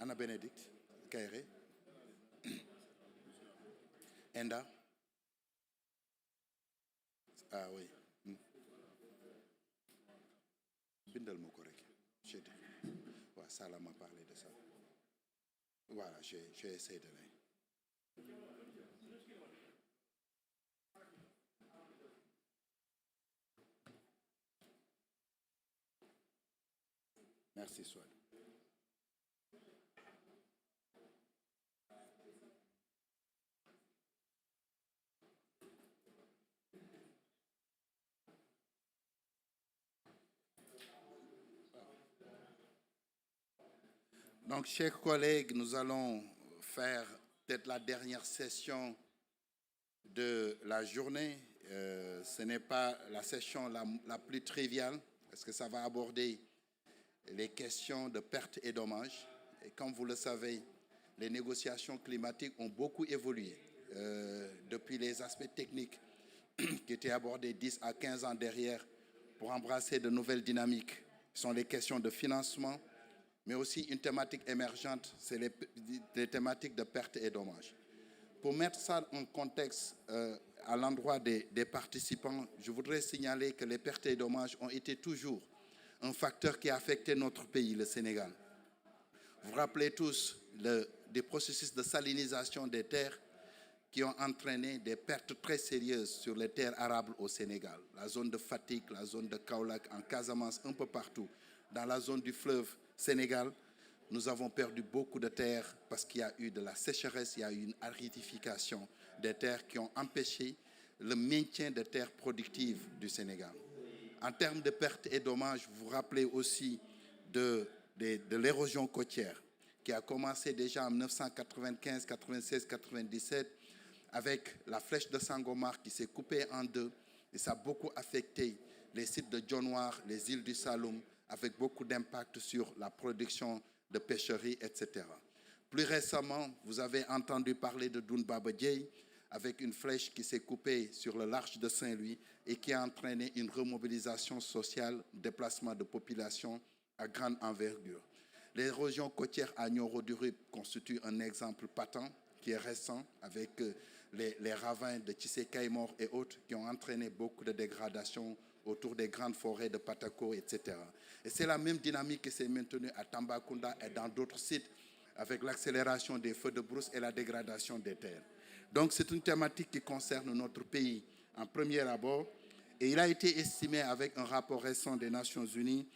Anna Bénédicte Kairé. Enda. Ah oui. Bindal ma ko rek. J'ai dit. Ouais, Salah m'a parlé de ça. Voilà, j'ai essayé de lire. Merci, Swad. Donc, chers collègues, nous allons faire peut-être la dernière session de la journée. Ce n'est pas la session la plus triviale, parce que ça va aborder les questions de pertes et dommages. Et comme vous le savez, les négociations climatiques ont beaucoup évolué depuis les aspects techniques qui étaient abordés 10 à 15 ans derrière pour embrasser de nouvelles dynamiques. Ce sont les questions de financement, mais aussi une thématique émergente, c'est les thématiques de pertes et dommages. Pour mettre ça en contexte à l'endroit des participants, je voudrais signaler que les pertes et dommages ont été toujours un facteur qui a affecté notre pays, le Sénégal. Vous vous rappelez tous des processus de salinisation des terres qui ont entraîné des pertes très sérieuses sur les terres arables au Sénégal. La zone de Fatick, la zone de Kaolack, en Casamance, un peu partout. Dans la zone du fleuve Sénégal, nous avons perdu beaucoup de terres parce qu'il y a eu de la sécheresse, il y a eu une aridification des terres qui ont empêché le maintien des terres productives du Sénégal. En termes de pertes et dommages, vous vous rappelez aussi de l'érosion côtière qui a commencé déjà en 1995, 96, 97 avec la flèche de Sangomar qui s'est coupée en deux et ça a beaucoup affecté les sites de Dionewar, les îles du Saloum, avec beaucoup d'impact sur la production de pêcherie, etc. Plus récemment, vous avez entendu parler de Doune Baba Dièye avec une flèche qui s'est coupée sur le large de Saint-Louis et qui a entraîné une remobilisation sociale, déplacement de population à grande envergure. L'érosion côtière à Nioro-du-Rip constitue un exemple patent qui est récent avec les ravins de Tissé-Kaymor et autres qui ont entraîné beaucoup de dégradation autour des grandes forêts de Patako, etc. Et c'est la même dynamique qui s'est maintenue à Tambacounda et dans d'autres sites avec l'accélération des feux de brousse et la dégradation des terres. Donc c'est une thématique qui concerne notre pays en premier abord et il a été estimé avec un rapport récent des Nations Unies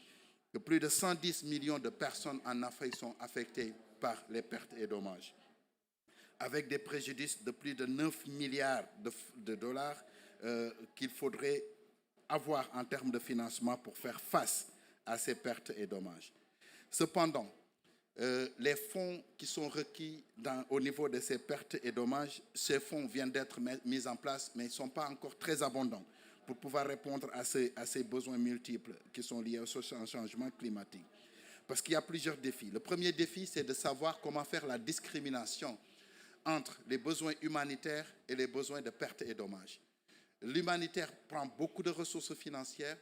que plus de 110 millions de personnes en Afrique sont affectées par les pertes et dommages, avec des préjudices de plus de 9 milliards de dollars qu'il faudrait avoir en termes de financement pour faire face à ces pertes et dommages. Cependant, les fonds qui sont requis au niveau de ces pertes et dommages, ces fonds viennent d'être mis en place, mais ils ne sont pas encore très abondants pour pouvoir répondre à ces besoins multiples qui sont liés au changement climatique. Parce qu'il y a plusieurs défis. Le premier défi, c'est de savoir comment faire la discrimination entre les besoins humanitaires et les besoins de pertes et dommages. L'humanitaire prend beaucoup de ressources financières,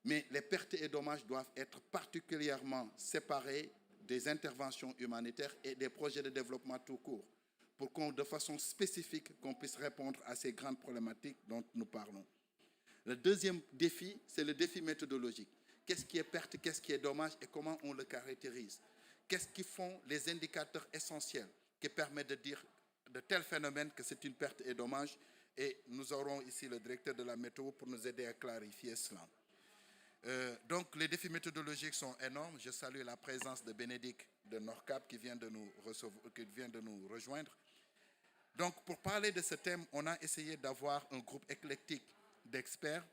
mais les pertes et dommages doivent être particulièrement séparés des interventions humanitaires et des projets de développement tout court, pour qu'on, de façon spécifique, qu'on puisse répondre à ces grandes problématiques dont nous parlons. Le deuxième défi, c'est le défi méthodologique. Qu'est-ce qui est perte, qu'est-ce qui est dommage et comment on le caractérise? Qu'est-ce qui font les indicateurs essentiels qui permettent de dire de tels phénomènes que c'est une perte et dommage? Et nous aurons ici le directeur de la météo pour nous aider à clarifier cela. Donc les défis méthodologiques sont énormes. Je salue la présence de Bénédicte de Norcap qui vient de nous rejoindre. Donc pour parler de ce thème, on a essayé d'avoir un groupe éclectique d'experts,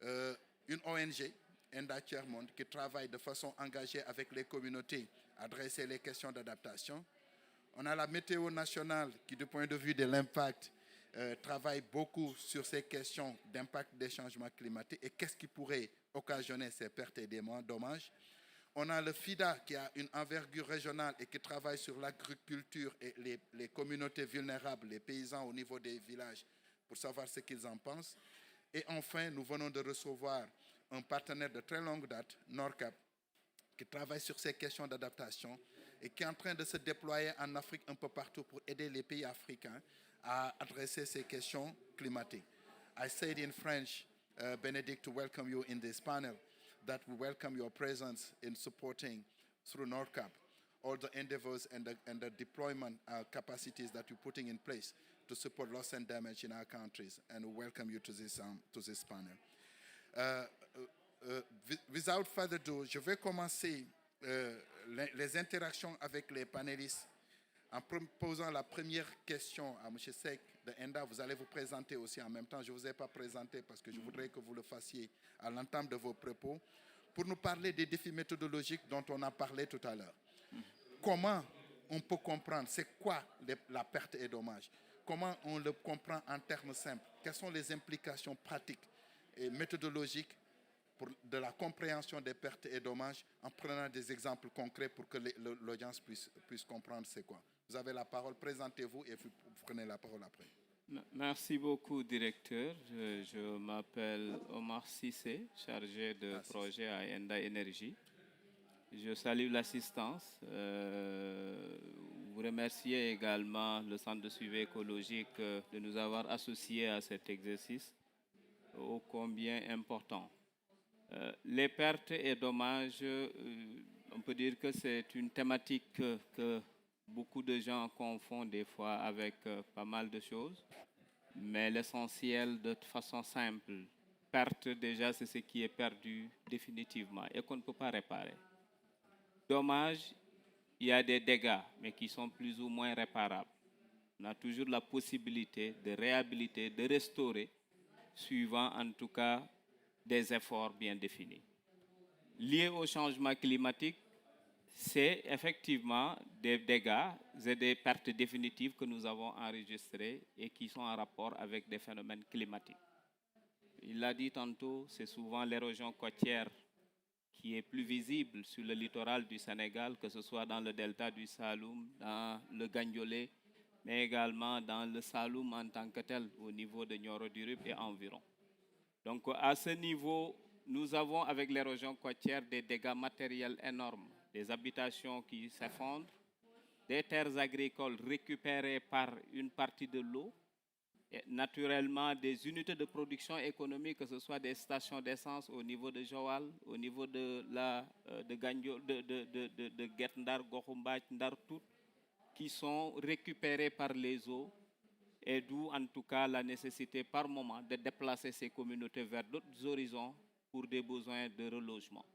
une ONG, Enda Tiers-Monde, qui travaille de façon engagée avec les communautés à adresser les questions d'adaptation. On a la météo nationale qui, du point de vue de l'impact, travaille beaucoup sur ces questions d'impact des changements climatiques et qu'est-ce qui pourrait occasionner ces pertes et dommages. On a le FIDA qui a une envergure régionale et qui travaille sur l'agriculture et les communautés vulnérables, les paysans au niveau des villages, pour savoir ce qu'ils en pensent. Et enfin, nous venons de recevoir un partenaire de très longue date, Norcap, qui travaille sur ces questions d'adaptation et qui est en train de se déployer en Afrique un peu partout pour aider les pays africains à adresser ces questions climatiques. I said in French, Benedict, to welcome you in this panel, that we welcome your presence in supporting through NORCAP all the endeavors and the deployment capacities that you're putting in place to support loss and damage in our countries, and we welcome you to this panel. Without further ado, je vais commencer les interactions avec les panélistes en posant la première question à M. Seck de ENDA. Vous allez vous présenter aussi en même temps. Je ne vous ai pas présenté parce que je voudrais que vous le fassiez à l'entame de vos propos pour nous parler des défis méthodologiques dont on a parlé tout à l'heure. Comment on peut comprendre, c'est quoi la perte et dommage? Comment on le comprend en termes simples? Quelles sont les implications pratiques et méthodologiques de la compréhension des pertes et dommages en prenant des exemples concrets pour que l'audience puisse comprendre c'est quoi? Vous avez la parole, présentez-vous et vous prenez la parole après. Merci beaucoup, directeur. Je m'appelle Omar Sissé, chargé de projet à ENDA Énergie. Je salue l'assistance. Vous remerciez également le Centre de suivi écologique de nous avoir associés à cet exercice ô combien important. Les pertes et dommages, on peut dire que c'est une thématique que beaucoup de gens confondent des fois avec pas mal de choses, mais l'essentiel de façon simple, perte déjà c'est ce qui est perdu définitivement et qu'on ne peut pas réparer. Dommage, il y a des dégâts, mais qui sont plus ou moins réparables. On a toujours la possibilité de réhabiliter, de restaurer, suivant en tout cas des efforts bien définis. Liés au changement climatique, c'est effectivement des dégâts et des pertes définitives que nous avons enregistrées et qui sont en rapport avec des phénomènes climatiques. Il l'a dit tantôt, c'est souvent l'érosion côtière qui est plus visible sur le littoral du Sénégal, que ce soit dans le delta du Saloum, dans le Gandiolé, mais également dans le Saloum en tant que tel, au niveau de Nioro-du-Rip et environ. Donc à ce niveau, nous avons avec l'érosion côtière des dégâts matériels énormes, des habitations qui s'effondrent, des terres agricoles récupérées par une partie de l'eau, et naturellement des unités de production économique, que ce soit des stations d'essence au niveau de Joal, au niveau de Guet Ndar, Goxumbath, Ndar, toutes, qui sont récupérées par les eaux, et d'où en tout cas la nécessité par moment de déplacer ces communautés vers d'autres horizons pour des besoins de relogement.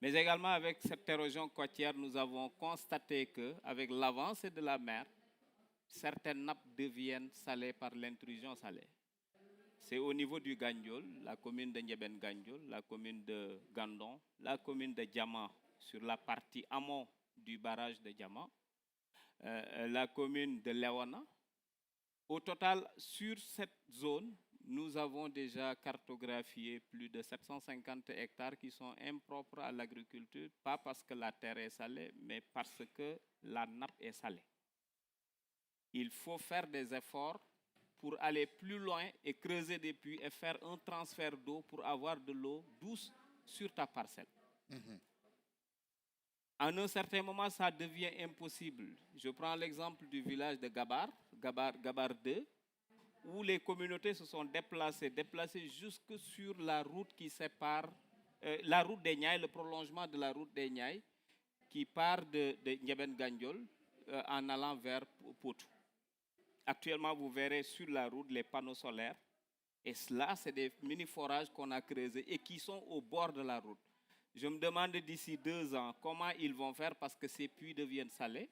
Mais également avec cette érosion côtière, nous avons constaté qu'avec l'avancée de la mer, certaines nappes deviennent salées par l'intrusion salée. C'est au niveau du Gandiol, la commune de Ndiébène Gandiol, la commune de Gandon, la commune de Diama sur la partie amont du barrage de Diama, la commune de Léona. Au total, sur cette zone, nous avons déjà cartographié plus de 750 hectares qui sont impropres à l'agriculture, pas parce que la terre est salée, mais parce que la nappe est salée. Il faut faire des efforts pour aller plus loin et creuser des puits et faire un transfert d'eau pour avoir de l'eau douce sur ta parcelle. À un certain moment, ça devient impossible. Je prends l'exemple du village de Gabar 2, où les communautés se sont déplacées jusque sur la route qui sépare, la route des Niayes, le prolongement de la route des Niayes, qui part de Ndiébène Gandiol en allant vers Potou. Actuellement, vous verrez sur la route les panneaux solaires. Et cela, c'est des mini-forages qu'on a creusés et qui sont au bord de la route. Je me demande d'ici 2 ans comment ils vont faire parce que ces puits deviennent salés.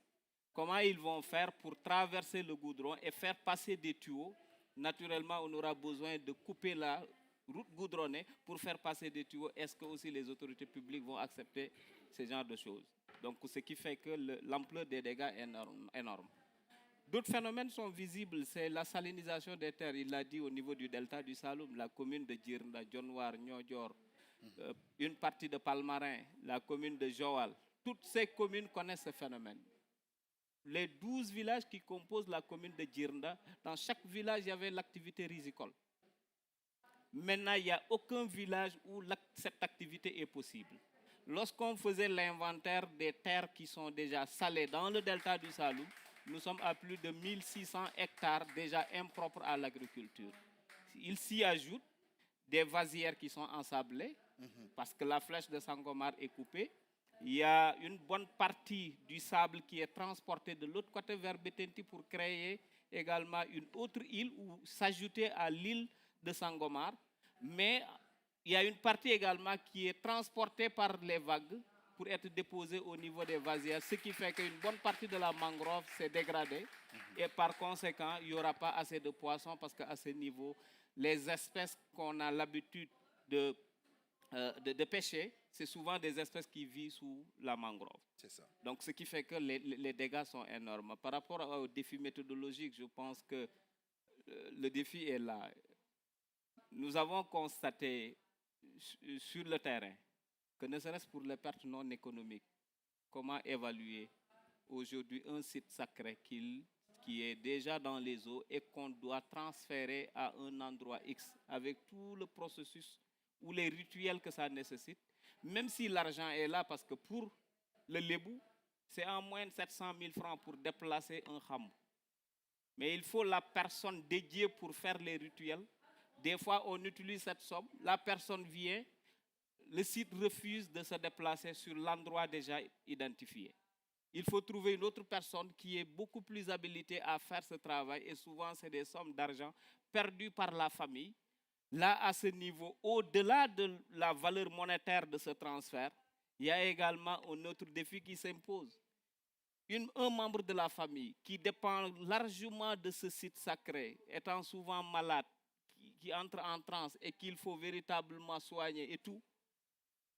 Comment ils vont faire pour traverser le goudron et faire passer des tuyaux. Naturellement, on aura besoin de couper la route goudronnée pour faire passer des tuyaux. Est-ce que aussi les autorités publiques vont accepter ce genre de choses? Donc, ce qui fait que l'ampleur des dégâts est énorme. D'autres phénomènes sont visibles, c'est la salinisation des terres. Il l'a dit au niveau du delta du Saloum, la commune de Djirnda, Dionewar, Niodior, une partie de Palmarin, la commune de Joal. Toutes ces communes connaissent ce phénomène. Les 12 villages qui composent la commune de Djirnda, dans chaque village, il y avait l'activité risicole. Maintenant, il n'y a aucun village où cette activité est possible. lorsqu'on faisait l'inventaire des terres qui sont déjà salées dans le delta du Saloum, nous sommes à plus de 1600 hectares déjà impropres à l'agriculture. Il s'y ajoute des vasières qui sont ensablées, parce que la flèche de Sangomar est coupée. Il y a une bonne partie du sable qui est transporté de l'autre côté vers Betenti pour créer également une autre île ou s'ajouter à l'île de Sangomar. Mais il y a une partie également qui est transportée par les vagues pour être déposée au niveau des vasières, ce qui fait qu'une bonne partie de la mangrove s'est dégradée et par conséquent, il n'y aura pas assez de poissons parce qu'à ce niveau, les espèces qu'on a l'habitude de pêcher, c'est souvent des espèces qui vivent sous la mangrove. C'est ça. Donc, ce qui fait que les dégâts sont énormes. Par rapport au défi méthodologique, je pense que le défi est là. Nous avons constaté sur le terrain que ne serait-ce pour les pertes non économiques, comment évaluer aujourd'hui un site sacré qui est déjà dans les eaux et qu'on doit transférer à un endroit X avec tout le processus ou les rituels que ça nécessite, même si l'argent est là, parce que pour le lébou, c'est en moyenne 700 000 francs pour déplacer un kham. Mais il faut la personne dédiée pour faire les rituels. Des fois, on utilise cette somme, la personne vient, le site refuse de se déplacer sur l'endroit déjà identifié. Il faut trouver une autre personne qui est beaucoup plus habilitée à faire ce travail et souvent, c'est des sommes d'argent perdues par la famille. Là, à ce niveau, au-delà de la valeur monétaire de ce transfert, il y a également un autre défi qui s'impose. Un membre de la famille qui dépend largement de ce site sacré, étant souvent malade, qui entre en transe et qu'il faut véritablement soigner et tout,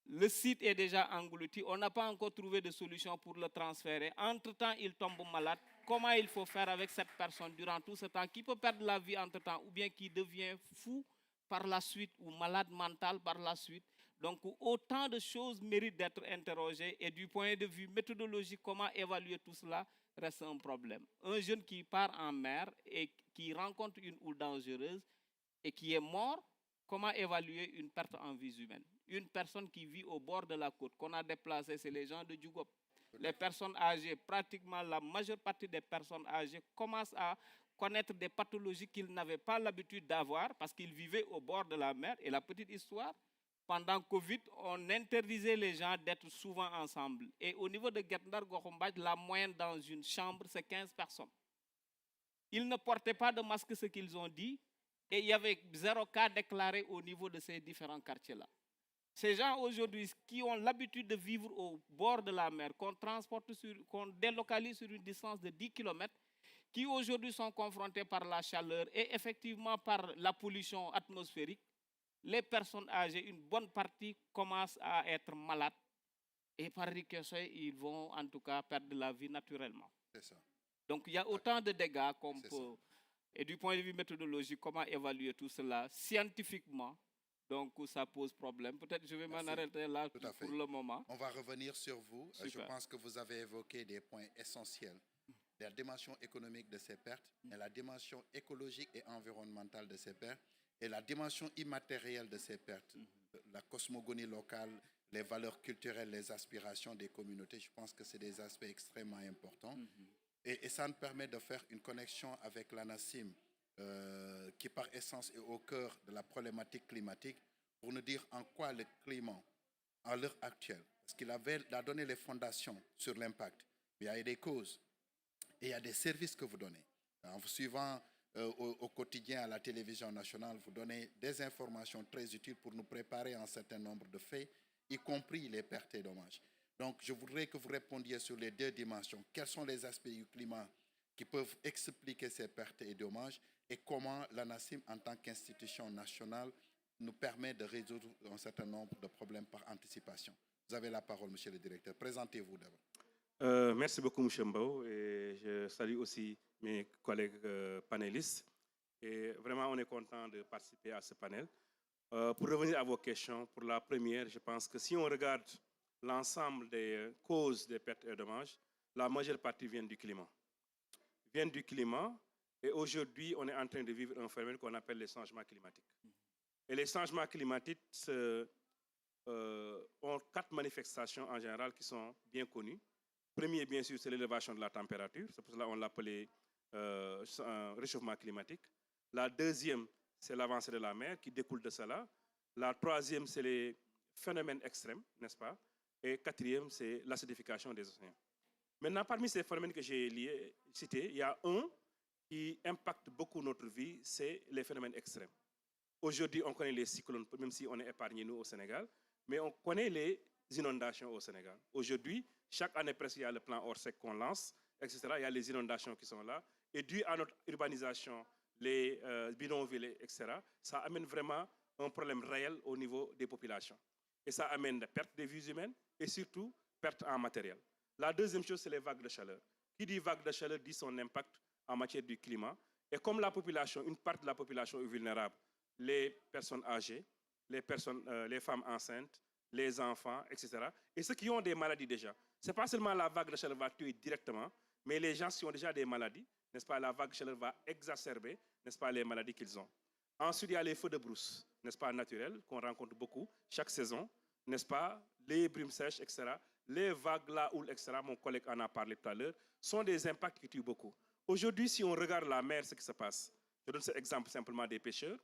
le site est déjà englouti. On n'a pas encore trouvé de solution pour le transférer. Entre-temps, il tombe malade. Comment il faut faire avec cette personne durant tout ce temps, qui peut perdre la vie entre-temps ou bien qui devient fou par la suite ou malade mental par la suite. Donc, autant de choses méritent d'être interrogées et du point de vue méthodologique, comment évaluer tout cela reste un problème. Un jeune qui part en mer et qui rencontre une houle dangereuse et qui est mort, comment évaluer une perte en vie humaine? Une personne qui vit au bord de la côte, qu'on a déplacée, c'est les gens de Djougop. Les personnes âgées, pratiquement la majeure partie des personnes âgées commencent à connaître des pathologies qu'ils n'avaient pas l'habitude d'avoir parce qu'ils vivaient au bord de la mer. Et la petite histoire, pendant Covid, on interdisait les gens d'être souvent ensemble. Et au niveau de Guetndar Gohombaj, la moyenne dans une chambre, c'est 15 personnes. Ils ne portaient pas de masque, ce qu'ils ont dit. Et il y avait 0 cas déclaré au niveau de ces différents quartiers-là. Ces gens aujourd'hui qui ont l'habitude de vivre au bord de la mer, qu'on délocalise sur une distance de 10 km, qui aujourd'hui sont confrontés par la chaleur et effectivement par la pollution atmosphérique, les personnes âgées, une bonne partie commencent à être malades et par ricochet, ils vont en tout cas perdre la vie naturellement. C'est ça. Donc il y a autant de dégâts qu'on peut... Et du point de vue méthodologique, comment évaluer tout cela scientifiquement? Donc, ça pose problème. Peut-être je vais m'en arrêter là pour le moment. On va revenir sur vous. Super. Je pense que vous avez évoqué des points essentiels. La dimension économique de ces pertes, et la dimension écologique et environnementale de ces pertes, et la dimension immatérielle de ces pertes, la cosmogonie locale, les valeurs culturelles, les aspirations des communautés. Je pense que c'est des aspects extrêmement importants. Et ça nous permet de faire une connexion avec l'ANACIM, qui par essence est au cœur de la problématique climatique, pour nous dire en quoi le climat, à l'heure actuelle, parce qu'il a donné les fondations sur l'impact, mais il y a des causes et il y a des services que vous donnez. En vous suivant au quotidien à la télévision nationale, vous donnez des informations très utiles pour nous préparer à un certain nombre de faits, y compris les pertes et dommages. Donc, je voudrais que vous répondiez sur les 2 dimensions. Quels sont les aspects du climat qui peuvent expliquer ces pertes et dommages et comment l'ANACIM, en tant qu'institution nationale, nous permet de résoudre un certain nombre de problèmes par anticipation. Vous avez la parole, monsieur le directeur. Présentez-vous d'abord. Merci beaucoup, M. Mbao. Et je salue aussi mes collègues panélistes. Et vraiment, on est content de participer à ce panel. Pour revenir à vos questions, pour la première, je pense que si on regarde l'ensemble des causes des pertes et dommages, la majeure partie vient du climat. Vient du climat, et aujourd'hui, on est en train de vivre un phénomène qu'on appelle les changements climatiques. Et les changements climatiques ont 4 manifestations en général qui sont bien connues. Premier, bien sûr, c'est l'élévation de la température. C'est pour cela qu'on l'appelait réchauffement climatique. La deuxième, c'est l'avancée de la mer qui découle de cela. La troisième, c'est les phénomènes extrêmes, n'est-ce pas? Et quatrième, c'est l'acidification des océans. Maintenant, parmi ces phénomènes que j'ai cités, il y a un qui impacte beaucoup notre vie, c'est les phénomènes extrêmes. Aujourd'hui, on connaît les cyclones, même si on est épargné, nous, au Sénégal, mais on connaît les inondations au Sénégal. Aujourd'hui, chaque année presque, il y a le plan Orsec qu'on lance, etc. Il y a les inondations qui sont là. Et dû à notre urbanisation, les bidonvilles, etc., ça amène vraiment un problème réel au niveau des populations. Et ça amène des pertes de vies humaines et surtout pertes en matériel. La deuxième chose, c'est les vagues de chaleur. Qui dit vague de chaleur dit son impact en matière du climat. Et comme la population, une partie de la population est vulnérable, les personnes âgées, les femmes enceintes, les enfants, etc. Et ceux qui ont des maladies déjà. Ce n'est pas seulement la vague de chaleur va tuer directement, mais les gens qui ont déjà des maladies, n'est-ce pas, la vague de chaleur va exacerber, n'est-ce pas, les maladies qu'ils ont. Ensuite, il y a les feux de brousse, n'est-ce pas, naturels, qu'on rencontre beaucoup chaque saison, n'est-ce pas, les brumes sèches, etc. Les vagues, la houle, etc., mon collègue en a parlé tout à l'heure, sont des impacts qui tuent beaucoup. Aujourd'hui, si on regarde la mer, ce qui se passe, je donne cet exemple simplement des pêcheurs.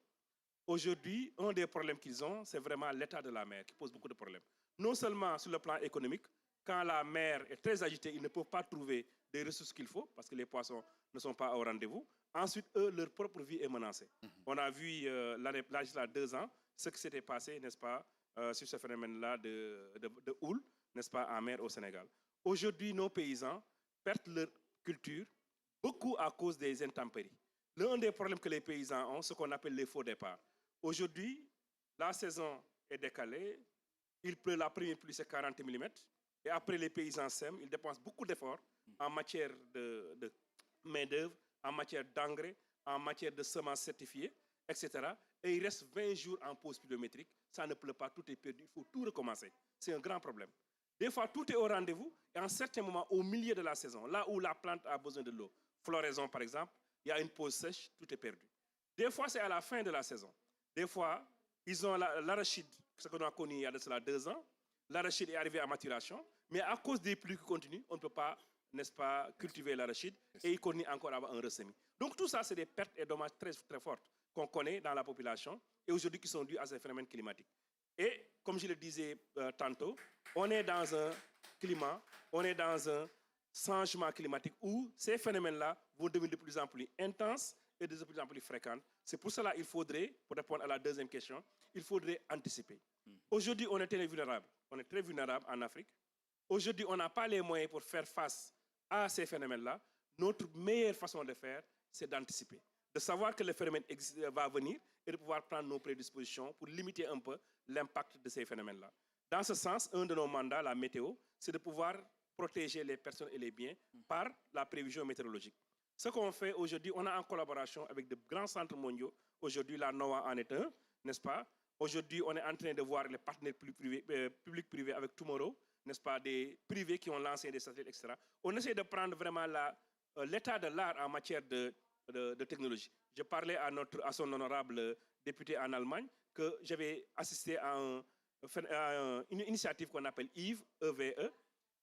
Aujourd'hui, un des problèmes qu'ils ont, c'est vraiment l'état de la mer qui pose beaucoup de problèmes. Non seulement sur le plan économique, quand la mer est très agitée, ils ne peuvent pas trouver des ressources qu'il faut parce que les poissons ne sont pas au rendez-vous. Ensuite, eux, leur propre vie est menacée. On a vu là, il y a 2 ans, ce qui s'était passé, n'est-ce pas, sur ce phénomène-là de houle, n'est-ce pas, en mer au Sénégal. Aujourd'hui, nos paysans perdent leur culture, beaucoup à cause des intempéries. L'un des problèmes que les paysans ont, ce qu'on appelle les faux départs. Aujourd'hui, la saison est décalée, il pleut, la première pluie c'est 40 mm, et après les paysans sèment, ils dépensent beaucoup d'efforts en matière de main-d'œuvre, en matière d'engrais, en matière de semences certifiées, etc. Et il reste 20 jours en pause pluviométrique, ça ne pleut pas, tout est perdu, il faut tout recommencer. C'est un grand problème. Des fois, tout est au rendez-vous, et en certains moments, au milieu de la saison, là où la plante a besoin de l'eau, floraison par exemple, il y a une pause sèche, tout est perdu. Des fois, c'est à la fin de la saison. Des fois, ils ont l'arachide, ce qu'on a connu il y a de cela 2 ans. L'arachide est arrivé à maturation, mais à cause des pluies qui continuent, on ne peut pas, n'est-ce pas, cultiver l'arachide et il continue encore à avoir un ressemis. Donc tout ça, c'est des pertes et dommages très, très fortes qu'on connaît dans la population et aujourd'hui qui sont dus à ces phénomènes climatiques. Et comme je le disais tantôt, on est dans un climat, on est dans un changement climatique où ces phénomènes-là vont devenir de plus en plus intenses et de plus en plus fréquentes. C'est pour cela qu'il faudrait, pour répondre à la deuxième question, il faudrait anticiper. Aujourd'hui, on est très vulnérable. On est très vulnérable en Afrique. Aujourd'hui, on n'a pas les moyens pour faire face à ces phénomènes-là. Notre meilleure façon de faire, c'est d'anticiper. De savoir que le phénomène va venir et de pouvoir prendre nos prédispositions pour limiter un peu l'impact de ces phénomènes-là. Dans ce sens, un de nos mandats, la météo, c'est de pouvoir protéger les personnes et les biens par la prévision météorologique. Ce qu'on fait aujourd'hui, on a en collaboration avec de grands centres mondiaux. Aujourd'hui, la NOAA en est un, n'est-ce pas? Aujourd'hui, on est en train de voir les partenaires publics-privés avec Tomorrow, n'est-ce pas? Des privés qui ont lancé des satellites, etc. On essaie de prendre vraiment l'état de l'art en matière de technologie. Je parlais à son honorable député en Allemagne que j'avais assisté à une initiative qu'on appelle EVE, EVE.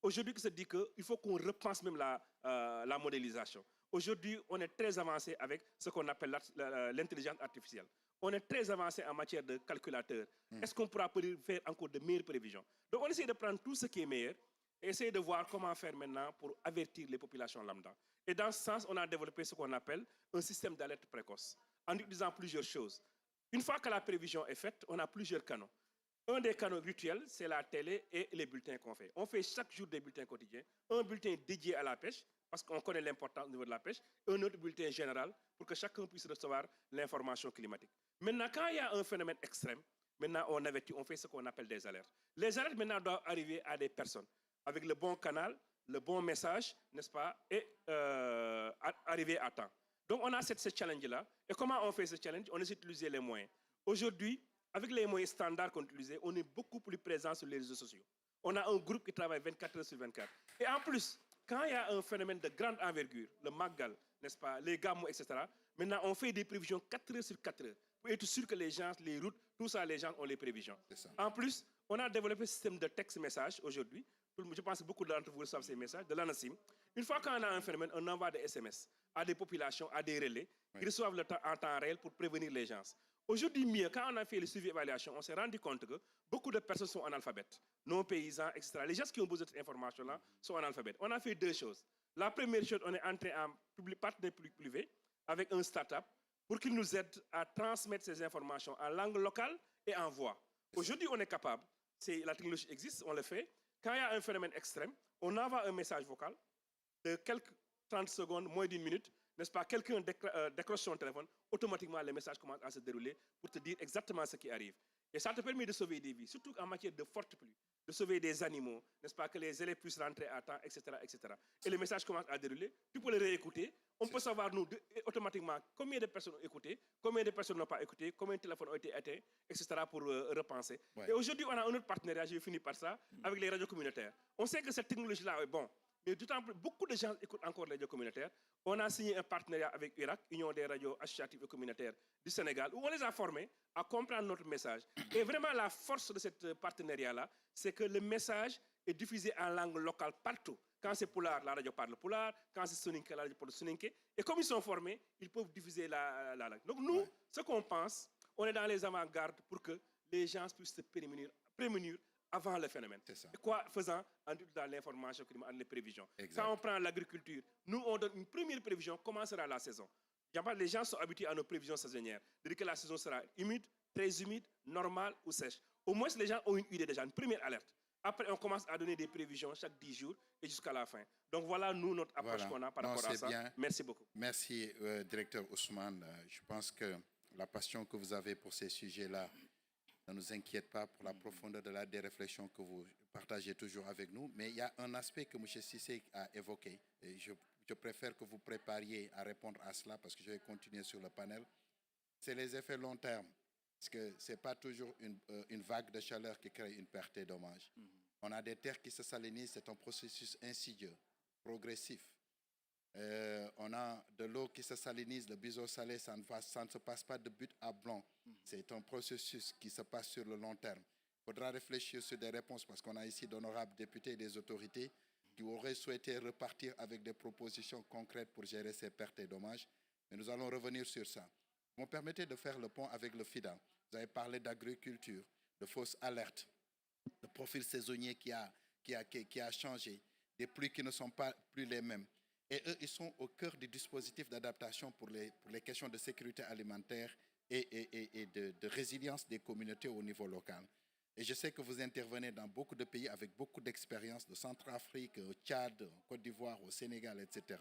Aujourd'hui, qui se dit qu'il faut qu'on repense même la modélisation. Aujourd'hui, on est très avancé avec ce qu'on appelle l'intelligence artificielle. On est très avancé en matière de calculateurs. Est-ce qu'on pourra faire encore de meilleures prévisions? Donc, on essaie de prendre tout ce qui est meilleur et essayer de voir comment faire maintenant pour avertir les populations lambda. Et dans ce sens, on a développé ce qu'on appelle un système d'alerte précoce, en utilisant plusieurs choses. Une fois que la prévision est faite, on a plusieurs canaux. Un des canaux rituels, c'est la télé et les bulletins qu'on fait. On fait chaque jour des bulletins quotidiens. Un bulletin dédié à la pêche, parce qu'on connaît l'importance au niveau de la pêche, et un autre bulletin général pour que chacun puisse recevoir l'information climatique. Maintenant, quand il y a un phénomène extrême, maintenant on avertit, on fait ce qu'on appelle des alertes. Les alertes maintenant doivent arriver à des personnes, avec le bon canal, le bon message, n'est-ce pas, et arriver à temps. Donc on a ce challenge-là. Et comment on fait ce challenge? On essaie d'utiliser les moyens. Aujourd'hui, avec les moyens standards qu'on utilise, on est beaucoup plus présent sur les réseaux sociaux. On a un groupe qui travaille 24 heures sur 24. Et en plus, quand il y a un phénomène de grande envergure, le Magal, n'est-ce pas, les Gamou, etc., maintenant on fait des prévisions 4 heures sur 4 heures pour être sûr que les gens, les routes, tout ça, les gens ont les prévisions. En plus, on a développé un système de texte-message aujourd'hui. Je pense que beaucoup d'entre vous reçoivent ces messages de l'ANACIM. Une fois qu'on a un phénomène, on envoie des SMS à des populations, à des relais, qui reçoivent en temps réel pour prévenir les gens. Aujourd'hui, mieux, quand on a fait le suivi évaluation, on s'est rendu compte que beaucoup de personnes sont analphabètes, non-paysans, etc. Les gens qui ont besoin de cette information-là sont analphabètes. On a fait deux choses. La première chose, on est entré en partenariat public-privé avec un start-up pour qu'il nous aide à transmettre ces informations en langue locale et en voix. Aujourd'hui, on est capable, la technologie existe, on le fait. Quand il y a un phénomène extrême, on envoie un message vocal de quelques 30 secondes, moins d'une minute, n'est-ce pas? Quelqu'un décroche son téléphone, automatiquement le message commence à se dérouler pour te dire exactement ce qui arrive. Et ça te permet de sauver des vies, surtout en matière de forte pluie, de sauver des animaux, n'est-ce pas? Que les élèves puissent rentrer à temps, etc., etc. Et le message commence à dérouler, tu peux le réécouter. On peut savoir, nous, automatiquement, combien de personnes ont écouté, combien de personnes n'ont pas écouté, combien de téléphones ont été éteints, etc., pour repenser. Et aujourd'hui, on a un autre partenariat, je vais finir par ça, avec les radios communautaires. On sait que cette technologie-là est bon, mais d'autant plus, beaucoup de gens écoutent encore les radios communautaires. On a signé un partenariat avec URAC, Union des radios associatives et communautaires du Sénégal, où on les a formés à comprendre notre message. Et vraiment, la force de ce partenariat-là, c'est que le message est diffusé en langue locale partout. Quand c'est Pulaar, la radio parle Pulaar. Quand c'est Soninké, la radio parle Soninké. Et comme ils sont formés, ils peuvent diffuser la langue. Donc nous, ce qu'on pense, on est dans les avant-gardes pour que les gens puissent se prémunir avant le phénomène. Et quoi faisant? En dans l'information, les prévisions. Exact. Quand on prend l'agriculture, nous, on donne une première prévision, comment sera la saison. Les gens sont habitués à nos prévisions saisonnières. C'est-à-dire que la saison sera humide, très humide, normale ou sèche. Au moins, les gens ont une idée déjà, une première alerte. Après, on commence à donner des prévisions chaque 10 jours et jusqu'à la fin. Donc voilà, nous, notre approche qu'on a par rapport à ça. Bien. Merci beaucoup. Merci, directeur Ousmane. Je pense que la passion que vous avez pour ces sujets-là ne nous inquiète pas pour la profondeur des réflexions que vous partagez toujours avec nous. Mais il y a un aspect que M. Cissé a évoqué. Et je préfère que vous prépariez à répondre à cela parce que je vais continuer sur le panel. C'est les effets long terme. Parce que ce n'est pas toujours une vague de chaleur qui crée une perte et dommage. On a des terres qui se salinisent, c'est un processus insidieux, progressif. On a de l'eau qui se salinise, le biseau salé, ça ne se passe pas de but à blanc. C'est un processus qui se passe sur le long terme. Il faudra réfléchir sur des réponses parce qu'on a ici d'honorables députés et des autorités qui auraient souhaité repartir avec des propositions concrètes pour gérer ces pertes et dommages. Mais nous allons revenir sur ça. Vous me permettez de faire le pont avec le FIDA. Vous avez parlé d'agriculture, de fausses alertes, de profil saisonnier qui a changé, des pluies qui ne sont pas plus les mêmes. Et eux, ils sont au cœur du dispositif d'adaptation pour les questions de sécurité alimentaire et de résilience des communautés au niveau local. Et je sais que vous intervenez dans beaucoup de pays avec beaucoup d'expérience, de Centrafrique, au Tchad, en Côte d'Ivoire, au Sénégal, etc.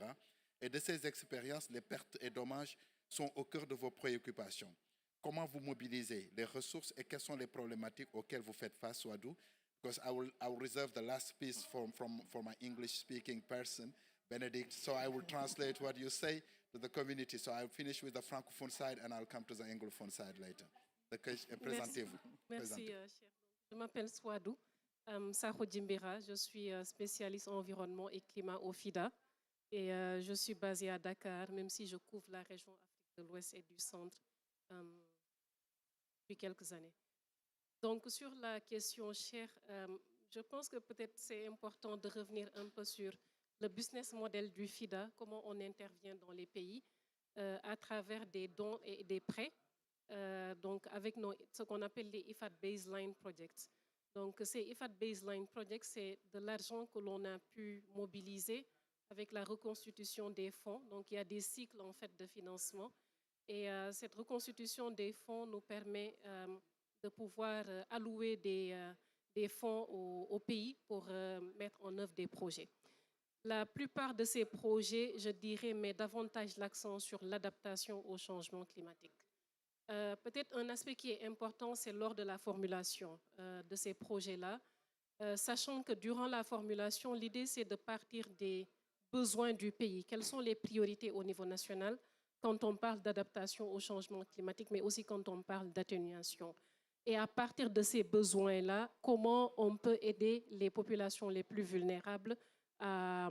Et de ces expériences, les pertes et dommages sont au cœur de vos préoccupations. Comment vous mobilisez les ressources et quelles sont les problématiques auxquelles vous faites face, Swadou? Because I will reserve the last piece for my English-speaking person, Benedict, so I will translate what you say to the community. So I'll finish with the francophone side and I'll come to the anglophone side later. Présentez-vous. Merci, cher. Je m'appelle Swadou Sakho Djimbira. Je suis spécialiste en environnement et climat au FIDA. Et je suis basée à Dakar, même si je couvre la région Afrique de l'Ouest et du Centre depuis quelques années. Donc, sur la question chère, je pense que peut-être c'est important de revenir un peu sur le business model du FIDA, comment on intervient dans les pays à travers des dons et des prêts, donc avec ce qu'on appelle les IFAD Baseline Projects. Donc, ces IFAD Baseline Projects, c'est de l'argent que l'on a pu mobiliser avec la reconstitution des fonds. Donc, il y a des cycles en fait de financement. Et cette reconstitution des fonds nous permet de pouvoir allouer des fonds au pays pour mettre en œuvre des projets. La plupart de ces projets, je dirais, mettent davantage l'accent sur l'adaptation au changement climatique. Peut-être un aspect qui est important, c'est lors de la formulation de ces projets-là. Sachant que durant la formulation, l'idée, c'est de partir des besoins du pays. Quelles sont les priorités au niveau national quand on parle d'adaptation au changement climatique, mais aussi quand on parle d'atténuation. Et à partir de ces besoins-là, comment on peut aider les populations les plus vulnérables à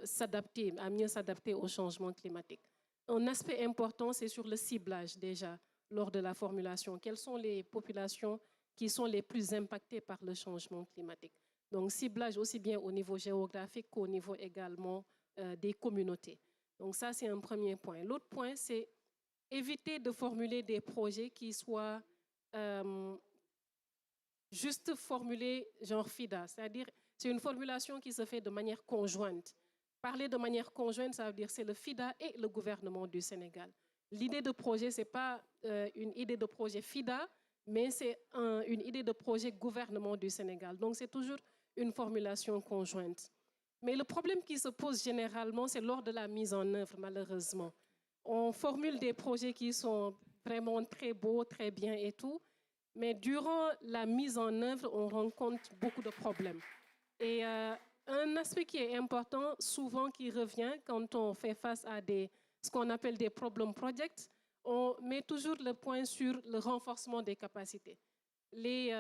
s'adapter, à mieux s'adapter au changement climatique. Un aspect important, c'est sur le ciblage déjà, lors de la formulation. Quelles sont les populations qui sont les plus impactés par le changement climatique. Donc, ciblage aussi bien au niveau géographique qu'au niveau également des communautés. Donc, ça, c'est un premier point. L'autre point, c'est éviter de formuler des projets qui soient juste formulés genre FIDA, c'est-à-dire c'est une formulation qui se fait de manière conjointe. Parler de manière conjointe, ça veut dire c'est le FIDA et le gouvernement du Sénégal. L'idée de projet, ce n'est pas une idée de projet FIDA, mais c'est une idée de projet gouvernement du Sénégal. Donc, c'est toujours une formulation conjointe. Mais le problème qui se pose généralement, c'est lors de la mise en œuvre, malheureusement. On formule des projets qui sont vraiment très beaux, très bien et tout, mais durant la mise en œuvre, on rencontre beaucoup de problèmes. Et un aspect qui est important, souvent qui revient quand on fait face à ce qu'on appelle des problem projects, on met toujours le point sur le renforcement des capacités. Les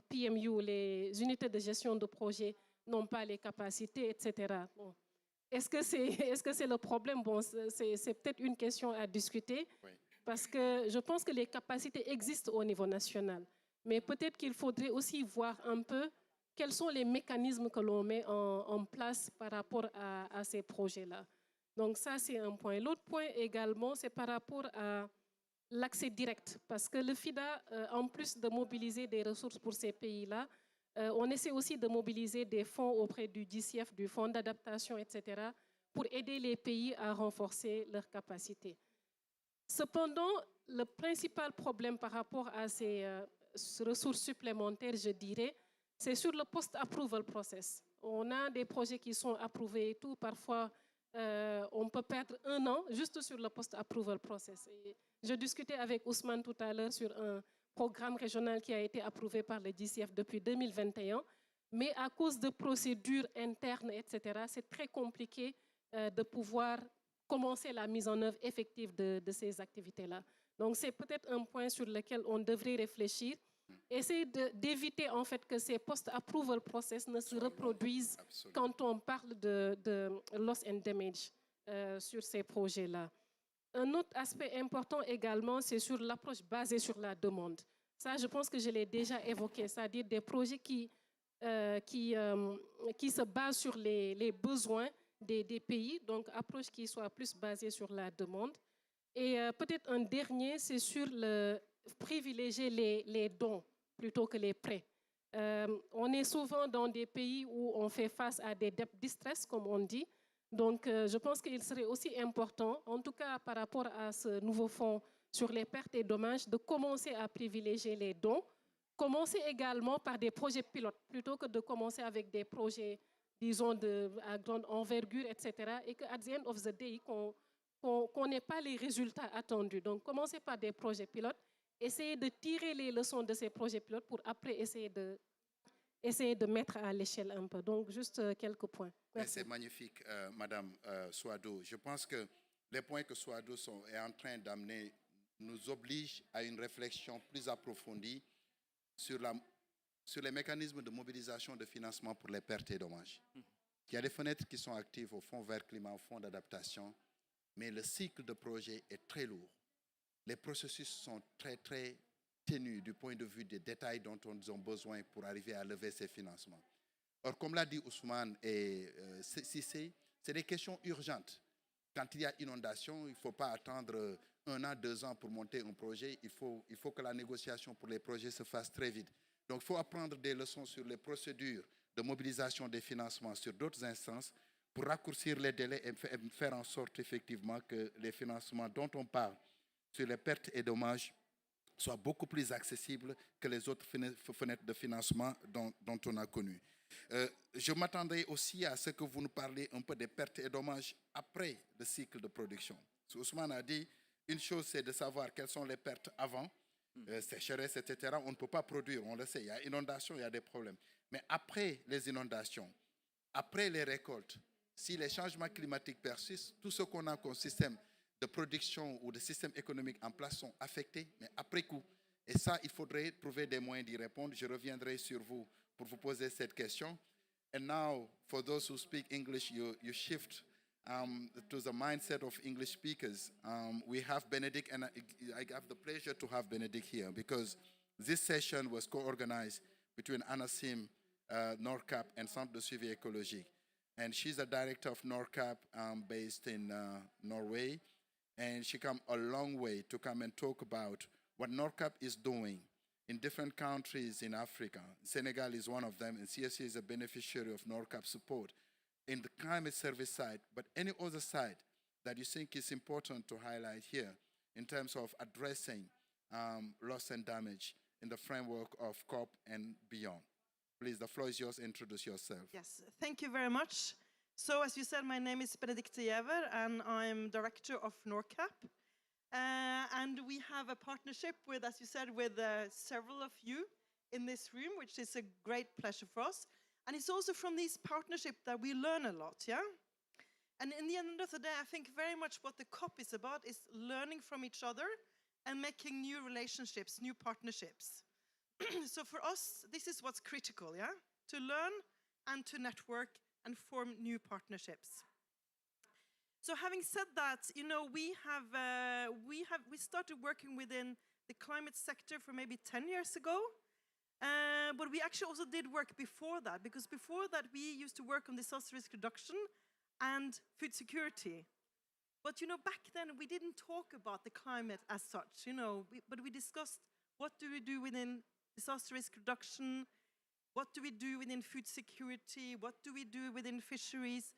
PMU, les unités de gestion de projet, n'ont pas les capacités, etc. Bon. Est-ce que c'est le problème? Bon, c'est peut-être une question à discuter, oui. Parce que je pense que les capacités existent au niveau national. Mais peut-être qu'il faudrait aussi voir un peu quels sont les mécanismes que l'on met en place par rapport à ces projets-là. Donc ça, c'est un point. L'autre point également, c'est par rapport à l'accès direct. Parce que le FIDA, en plus de mobiliser des ressources pour ces pays-là, on essaie aussi de mobiliser des fonds auprès du DCF, du Fonds d'adaptation, etc., pour aider les pays à renforcer leurs capacités. Cependant, le principal problème par rapport à ces ressources supplémentaires, je dirais, c'est sur le post-approval process. On a des projets qui sont approuvés et tout. Parfois, on peut perdre 1 an juste sur le post-approval process. Et je discutais avec Ousmane tout à l'heure sur un programme régional qui a été approuvé par le DCF depuis 2021. Mais à cause de procédures internes, etc., c'est très compliqué de pouvoir commencer la mise en œuvre effective de ces activités-là. Donc, c'est peut-être un point sur lequel on devrait réfléchir. Essayer d'éviter en fait que ces post-approval process ne se reproduisent quand on parle de loss and damage sur ces projets-là. Un autre aspect important également, c'est sur l'approche basée sur la demande. Ça, je pense que je l'ai déjà évoqué, c'est-à-dire des projets qui se basent sur les besoins des pays, donc approche qui soit plus basée sur la demande. Et peut-être un dernier, c'est sur privilégier les dons plutôt que les prêts. On est souvent dans des pays où on fait face à des debt distress, comme on dit. Donc, je pense qu'il serait aussi important, en tout cas par rapport à ce nouveau fonds sur les pertes et dommages, de commencer à privilégier les dons. Commencer également par des projets pilotes, plutôt que de commencer avec des projets, disons, à grande envergure, etc. Et qu'à the end of the day, qu'on n'ait pas les résultats attendus. Donc, commencer par des projets pilotes, essayer de tirer les leçons de ces projets pilotes pour après essayer de mettre à l'échelle un peu. Donc, juste quelques points. C'est magnifique, Madame Souado. Je pense que les points que Souado est en train d'amener nous obligent à une réflexion plus approfondie sur les mécanismes de mobilisation de financement pour les pertes et dommages. Il y a des fenêtres qui sont actives au Fonds vert climat, au Fonds d'adaptation, mais le cycle de projet est très lourd. Les processus sont très, très ténus du point de vue des détails dont ils ont besoin pour arriver à lever ces financements. Or, comme l'a dit Ousmane et Cissé, c'est des questions urgentes. Quand il y a inondation, il ne faut pas attendre 1 an, 2 ans pour monter un projet. Il faut que la négociation pour les projets se fasse très vite. Donc, il faut apprendre des leçons sur les procédures de mobilisation des financements sur d'autres instances pour raccourcir les délais et faire en sorte effectivement que les financements dont on parle sur les pertes et dommages soient beaucoup plus accessibles que les autres fenêtres de financement dont on a connu. Je m'attendais aussi à ce que vous nous parliez un peu des pertes et dommages après le cycle de production. Ousmane a dit, une chose c'est de savoir quelles sont les pertes avant, sécheresse, etc. On ne peut pas produire, on le sait, il y a inondation, il y a des problèmes. Mais après les inondations, après les récoltes, si les changements climatiques persistent, tout ce qu'on a comme système de production ou de système économique en place sont affectés, mais après coup. Et ça, il faudrait trouver des moyens d'y répondre. Je reviendrai sur vous pour vous poser cette question. And now, for those who speak English, you shift to the mindset of English speakers. We have Benedict, and I have the pleasure to have Benedict here because This session was co-organized between ANASIM, NORCAP, and Centre de Suivi Écologique. And she's the director of NORCAP based in Norway. And she came a long way to come and talk about what NORCAP is doing in different countries in Africa. Senegal is one of them, and CSC is a beneficiary of NORCAP support in the climate service side, but any other side that you think is important to highlight here in terms of addressing loss and damage in the framework of COP and beyond. Please, the floor is yours. Introduce yourself. Yes, thank you very much. So, as you said, my name is Benedicte Jever, and I'm director of NORCAP. And we have a partnership with, as you said, with several of you in this room, which is a great pleasure for us. And it's also from this partnership that we learn a lot, yeah? And in the end of the day, I think very much what the COP is about is learning from each other and making new relationships, new partnerships. So for us, this is what's critical, yeah? To learn and to network and form new partnerships. So having said that, you know, we started working within the climate sector for maybe 10 years ago. But we actually also did work before that, because before that we used to work on disaster risk reduction and food security. But you know, back then we didn't talk about the climate as such, you know, but we discussed what do we do within disaster risk reduction, what do we do within food security, what do we do within fisheries,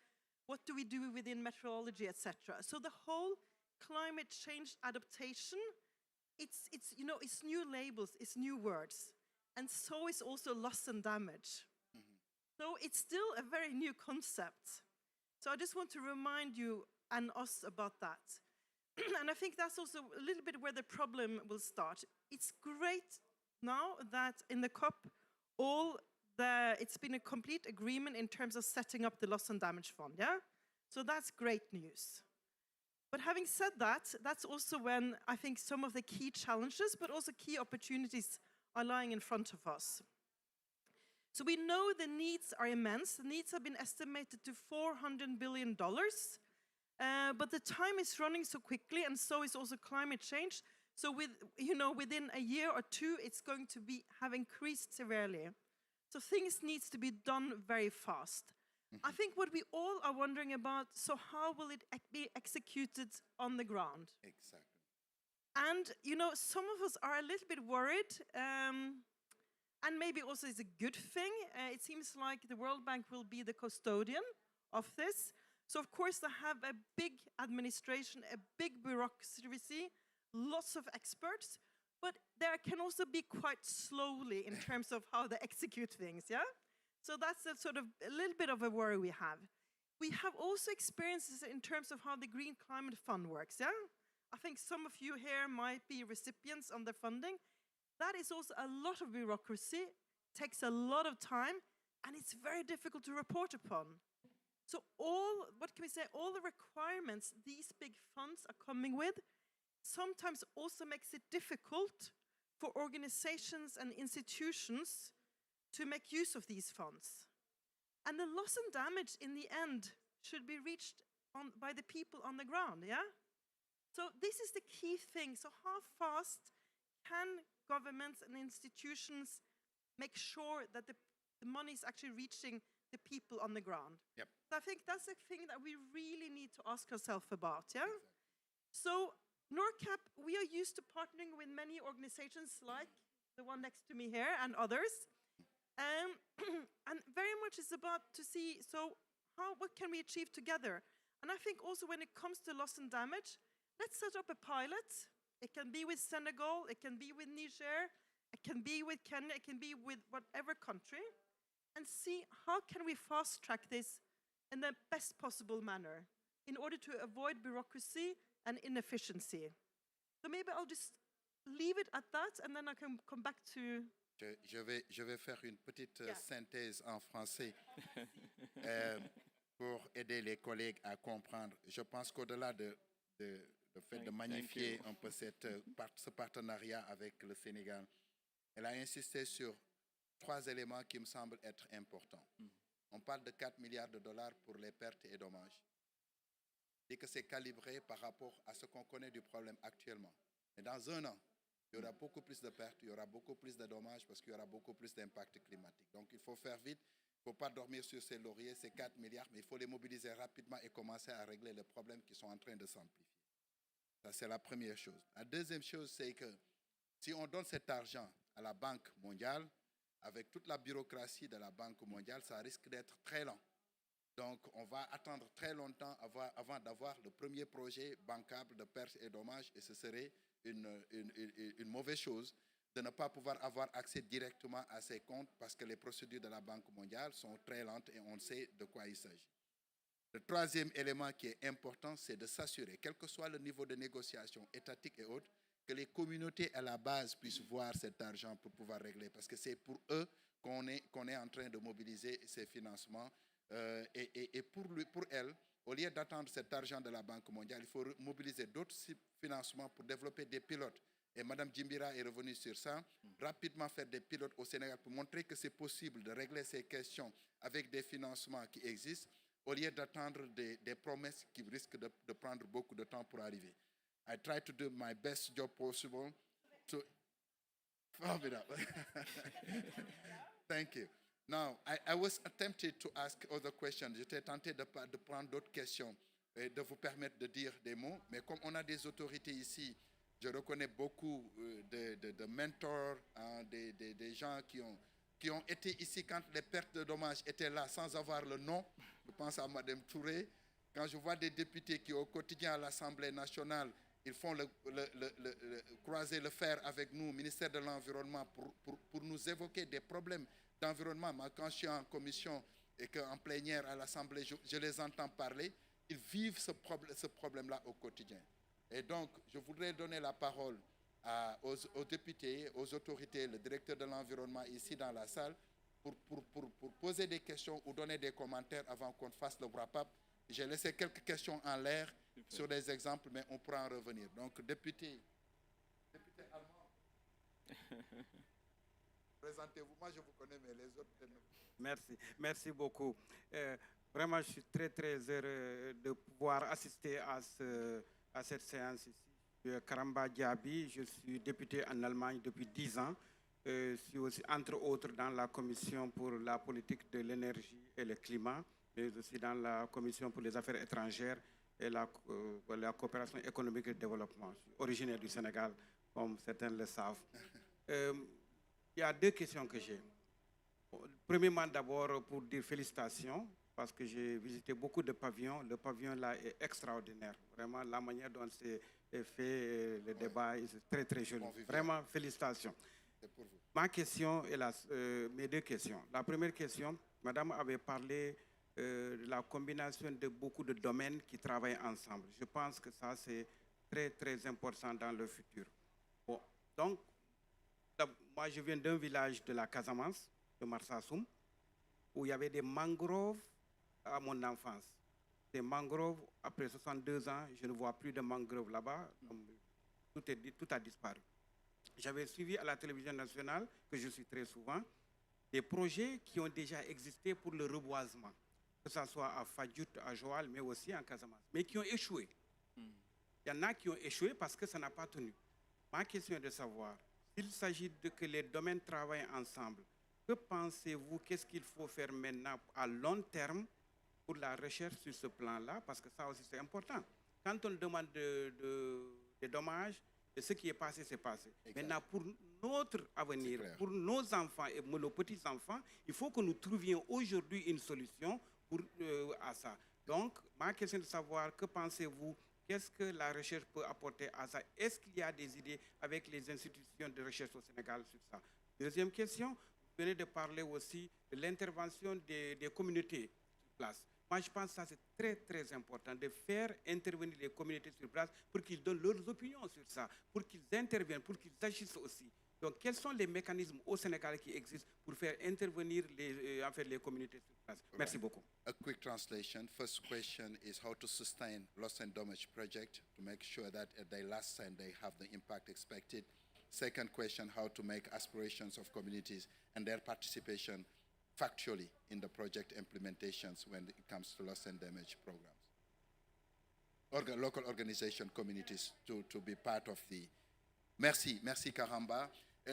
what do we do within meteorology, etc. So the whole climate change adaptation, it's you know, it's new labels, it's new words. And so is also loss and damage. So it's still a very new concept. So I just want to remind you and us about that. And I think that's also a little bit where the problem will start. It's great now that in the COP, it's been a complete agreement in terms of setting up the loss and damage fund, yeah? So that's great news. But having said that, that's also when I think some of the key challenges, but also key opportunities are lying in front of us. So we know the needs are immense. The needs have been estimated to $400 billion. But the time is running so quickly, and so is also climate change. So within a year or two, it's going to have increased severely. So things need to be done very fast. I think what we all are wondering about, so how will it be executed on the ground? Exactly. And, you know, some of us are a little bit worried, and maybe also it's a good thing. It seems like the World Bank will be the custodian of this. So, of course, they have a big administration, a big bureaucracy, lots of experts, but there can also be quite slowly in terms of how they execute things, yeah? So that's a sort of a little bit of a worry we have. We have also experiences in terms of how the Green Climate Fund works, yeah? I think some of you here might be recipients of the funding. That is also a lot of bureaucracy, takes a lot of time, and it's very difficult to report upon. So all the requirements these big funds are coming with sometimes also makes it difficult for organizations and institutions to make use of these funds. And the loss and damage in the end should be reached by the people on the ground, yeah? So this is the key thing. So how fast can governments and institutions make sure that the money is actually reaching the people on the ground? Yep. So I think that's a thing that we really need to ask ourselves about, yeah? Exactly. So NORCAP, we are used to partnering with many organizations like the one next to me here and others. And very much is about to see, so what can we achieve together? And I think also when it comes to loss and damage, let's set up a pilot. It can be with Senegal, it can be with Niger, it can be with Kenya, it can be with whatever country, and see how can we fast track this in the best possible manner in order to avoid bureaucracy and inefficiency. So maybe I'll just leave it at that, and then I can come back to... Je vais faire une petite synthèse en français pour aider les collègues à comprendre. Je pense qu'au-delà du fait de magnifier un peu ce partenariat avec le Sénégal, elle a insisté sur 3 éléments qui me semblent être importants. On parle de 4 milliards de dollars pour les pertes et dommages. Et que c'est calibré par rapport à ce qu'on connaît du problème actuellement. Et dans 1 an, il y aura beaucoup plus de pertes, il y aura beaucoup plus de dommages parce qu'il y aura beaucoup plus d'impact climatique. Donc il faut faire vite, il ne faut pas dormir sur ses lauriers, ces 4 milliards, mais il faut les mobiliser rapidement et commencer à régler les problèmes qui sont en train de s'amplifier. Ça, c'est la première chose. La deuxième chose, c'est que si on donne cet argent à la Banque mondiale, avec toute la bureaucratie de la Banque mondiale, ça risque d'être très lent. Donc, on va attendre très longtemps avant d'avoir le premier projet bancable de pertes et dommages, et ce serait une mauvaise chose de ne pas pouvoir avoir accès directement à ces comptes parce que les procédures de la Banque mondiale sont très lentes et on sait de quoi il s'agit. Le troisième élément qui est important, c'est de s'assurer, quel que soit le niveau de négociation étatique et autres, que les communautés à la base puissent voir cet argent pour pouvoir régler, parce que c'est pour eux qu'on est en train de mobiliser ces financements. Et pour elles, au lieu d'attendre cet argent de la Banque mondiale, il faut mobiliser d'autres financements pour développer des pilotes. Et Mme Djimbira est revenue sur ça, rapidement faire des pilotes au Sénégal pour montrer que c'est possible de régler ces questions avec des financements qui existent, au lieu d'attendre des promesses qui risquent de prendre beaucoup de temps pour arriver. I try to do my best job possible to... Thank you. Now, I was tempted to ask other questions. J'étais tenté de prendre d'autres questions et de vous permettre de dire des mots. Mais comme on a des autorités ici, je reconnais beaucoup de mentors, hein, des gens qui ont été ici quand les pertes de dommages étaient là sans avoir le nom. Je pense à Mme Touré. Quand je vois des députés qui, au quotidien à l'Assemblée nationale, ils font croiser le fer avec nous, ministère de l'Environnement, pour nous évoquer des problèmes d'environnement. Moi, quand je suis en commission et qu'en plénière à l'Assemblée, je les entends parler, ils vivent ce problème-là au quotidien. Et donc, je voudrais donner la parole aux députés, aux autorités, le directeur de l'environnement ici dans la salle, pour poser des questions ou donner des commentaires avant qu'on fasse le wrap-up. J'ai laissé quelques questions en l'air sur des exemples, mais on pourra en revenir. Donc, député allemand, présentez-vous. Moi, je vous connais, mais les autres... Merci beaucoup. Vraiment, je suis très, très heureux de pouvoir assister à cette séance ici. Je suis Karamba Diaby, je suis député en Allemagne depuis 10 ans. Je suis aussi, entre autres, dans la commission pour la politique de l'énergie et le climat, mais aussi dans la commission pour les affaires étrangères et la coopération économique et le développement. Je suis originaire du Sénégal, comme certains le savent. Il y a 2 questions que j'ai. Premièrement, d'abord, pour dire félicitations, parce que j'ai visité beaucoup de pavillons. Le pavillon là est extraordinaire. Vraiment, la manière dont c'est fait, le débat, est très, très joli. Vraiment, félicitations. C'est pour vous. Ma question est mes 2 questions. La première question, Madame avait parlé de la combinaison de beaucoup de domaines qui travaillent ensemble. Je pense que ça, c'est très, très important dans le futur. Bon, donc, moi, je viens d'un village de la Casamance, de Marsassoum, où il y avait des mangroves à mon enfance. Ces mangroves, après 62 ans, je ne vois plus de mangroves là-bas. Tout a disparu. J'avais suivi à la télévision nationale, que je suis très souvent, des projets qui ont déjà existé pour le reboisement, que ce soit à Fadjout, à Joal, mais aussi en Casamance, mais qui ont échoué. Il y en a qui ont échoué parce que ça n'a pas tenu. Ma question est de savoir, s'il s'agit de que les domaines travaillent ensemble, que pensez-vous, qu'est-ce qu'il faut faire maintenant à long terme pour la recherche sur ce plan-là? Parce que ça aussi, c'est important. Quand on demande des dommages, ce qui est passé, c'est passé. Exact. Maintenant, pour notre avenir, pour nos enfants et nos petits-enfants, il faut que nous trouvions aujourd'hui une solution à ça. Donc, ma question est de savoir, que pensez-vous? Qu'est-ce que la recherche peut apporter à ça? Est-ce qu'il y a des idées avec les institutions de recherche au Sénégal sur ça? Deuxième question, vous venez de parler aussi de l'intervention des communautés sur place. Moi, je pense que ça, c'est très, très important de faire intervenir les communautés sur place pour qu'ils donnent leurs opinions sur ça, pour qu'ils interviennent, pour qu'ils agissent aussi. Donc, quels sont les mécanismes au Sénégal qui existent pour faire intervenir les communautés sur place? Merci beaucoup. A quick translation. First question is how to sustain loss and damage project to make sure that they last and they have the impact expected. Second question, how to make aspirations of communities and their participation factually in the project implementations when it comes to loss and damage programs. Local organization communities to be part of the Merci, merci Karamba.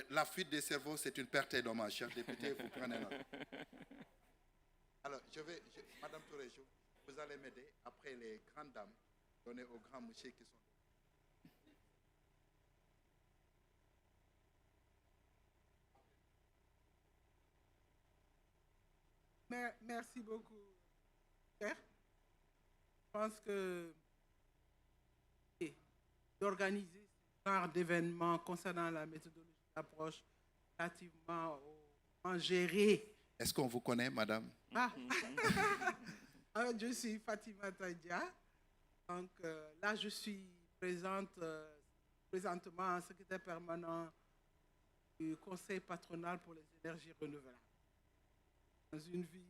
La fuite des cerveaux, c'est une perte et dommage. Cher député, vous prenez note. Alors, Madame Touré, vous allez m'aider après les grandes dames, donner aux grands messieurs qui sont. Merci beaucoup, Pierre. Je pense que d'organiser ce genre d'événements concernant la méthodologie d'approche relativement au gérer. Est-ce qu'on vous connaît, madame? Ah. Je suis Fatima Taïdia. Donc là, je suis présentement secrétaire permanent du Conseil patronal pour les énergies renouvelables. Dans une vie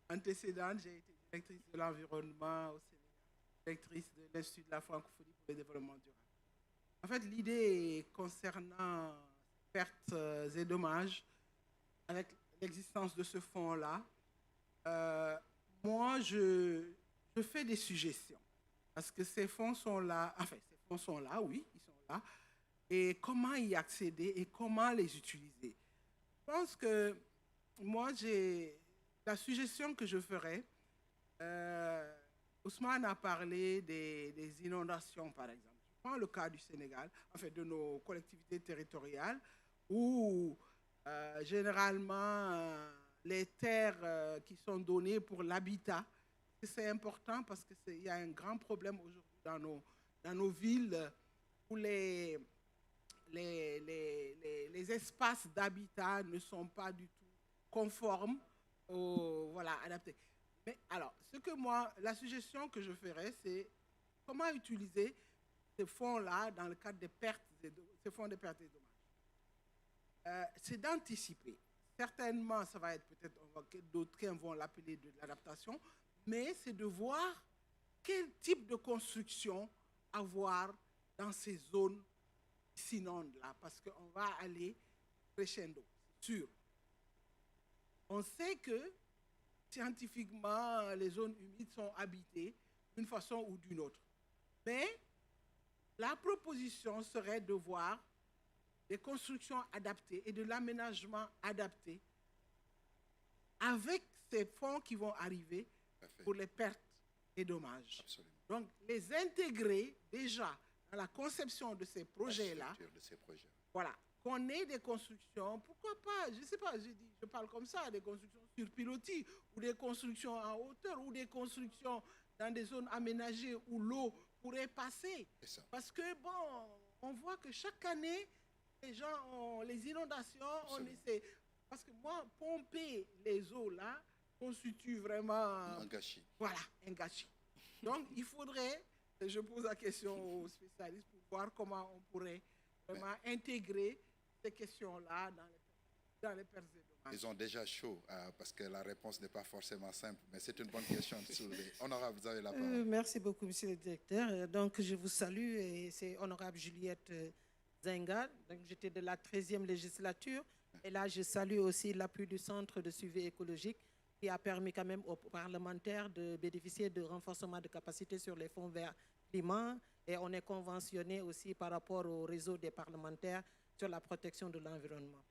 antécédente, j'ai été directrice de l'environnement au Sénégal, directrice de l'Institut de la francophonie pour le développement durable. En fait, l'idée concernant pertes et dommages, avec l'existence de ce fonds-là, moi, je fais des suggestions. Parce que ces fonds sont là, oui, ils sont là. Et comment y accéder et comment les utiliser? Je pense que moi, la suggestion que je ferais, Ousmane a parlé des inondations, par exemple. Je prends le cas du Sénégal, en fait, de nos collectivités territoriales, où généralement, les terres qui sont données pour l'habitat, c'est important parce qu'il y a un grand problème aujourd'hui dans nos villes où les espaces d'habitat ne sont pas du tout conformes, adaptés. Mais alors, la suggestion que je ferais, c'est comment utiliser ces fonds-là dans le cadre des ces fonds de pertes et dommages. C'est d'anticiper. Certainement, ça va être peut-être, d'autres vont l'appeler de l'adaptation, mais c'est de voir quel type de construction avoir dans ces zones qui s'inondent là, parce qu'on va aller crescendo, c'est sûr. On sait que scientifiquement, les zones humides sont habitées d'une façon ou d'une autre. Mais la proposition serait de voir des constructions adaptées et de l'aménagement adapté avec ces fonds qui vont arriver pour les pertes et dommages. Absolument. Donc, les intégrer déjà dans la conception de ces projets-là. Voilà. Qu'on ait des constructions, pourquoi pas, je ne sais pas, je parle comme ça, des constructions sur pilotis, ou des constructions en hauteur, ou des constructions dans des zones aménagées où l'eau pourrait passer. Parce que, on voit que chaque année, les gens ont les inondations, on essaie. Parce que moi, pomper les eaux là constitue vraiment un gâchis. Voilà, un gâchis. Donc, il faudrait, je pose la question aux spécialistes pour voir comment on pourrait vraiment intégrer ces questions-là dans les pertes et dommages. Ils ont déjà chaud parce que la réponse n'est pas forcément simple, mais c'est une bonne question de soulever. Honorable, vous avez la parole. Merci beaucoup, monsieur le directeur. Donc, je vous salue et c'est honorable Juliette Zenga. Donc, j'étais de la 13e législature et là, je salue aussi l'appui du Centre de suivi écologique qui a permis quand même aux parlementaires de bénéficier de renforcement de capacité sur les fonds verts climat et on est conventionné aussi par rapport au réseau des parlementaires sur la protection de l'environnement.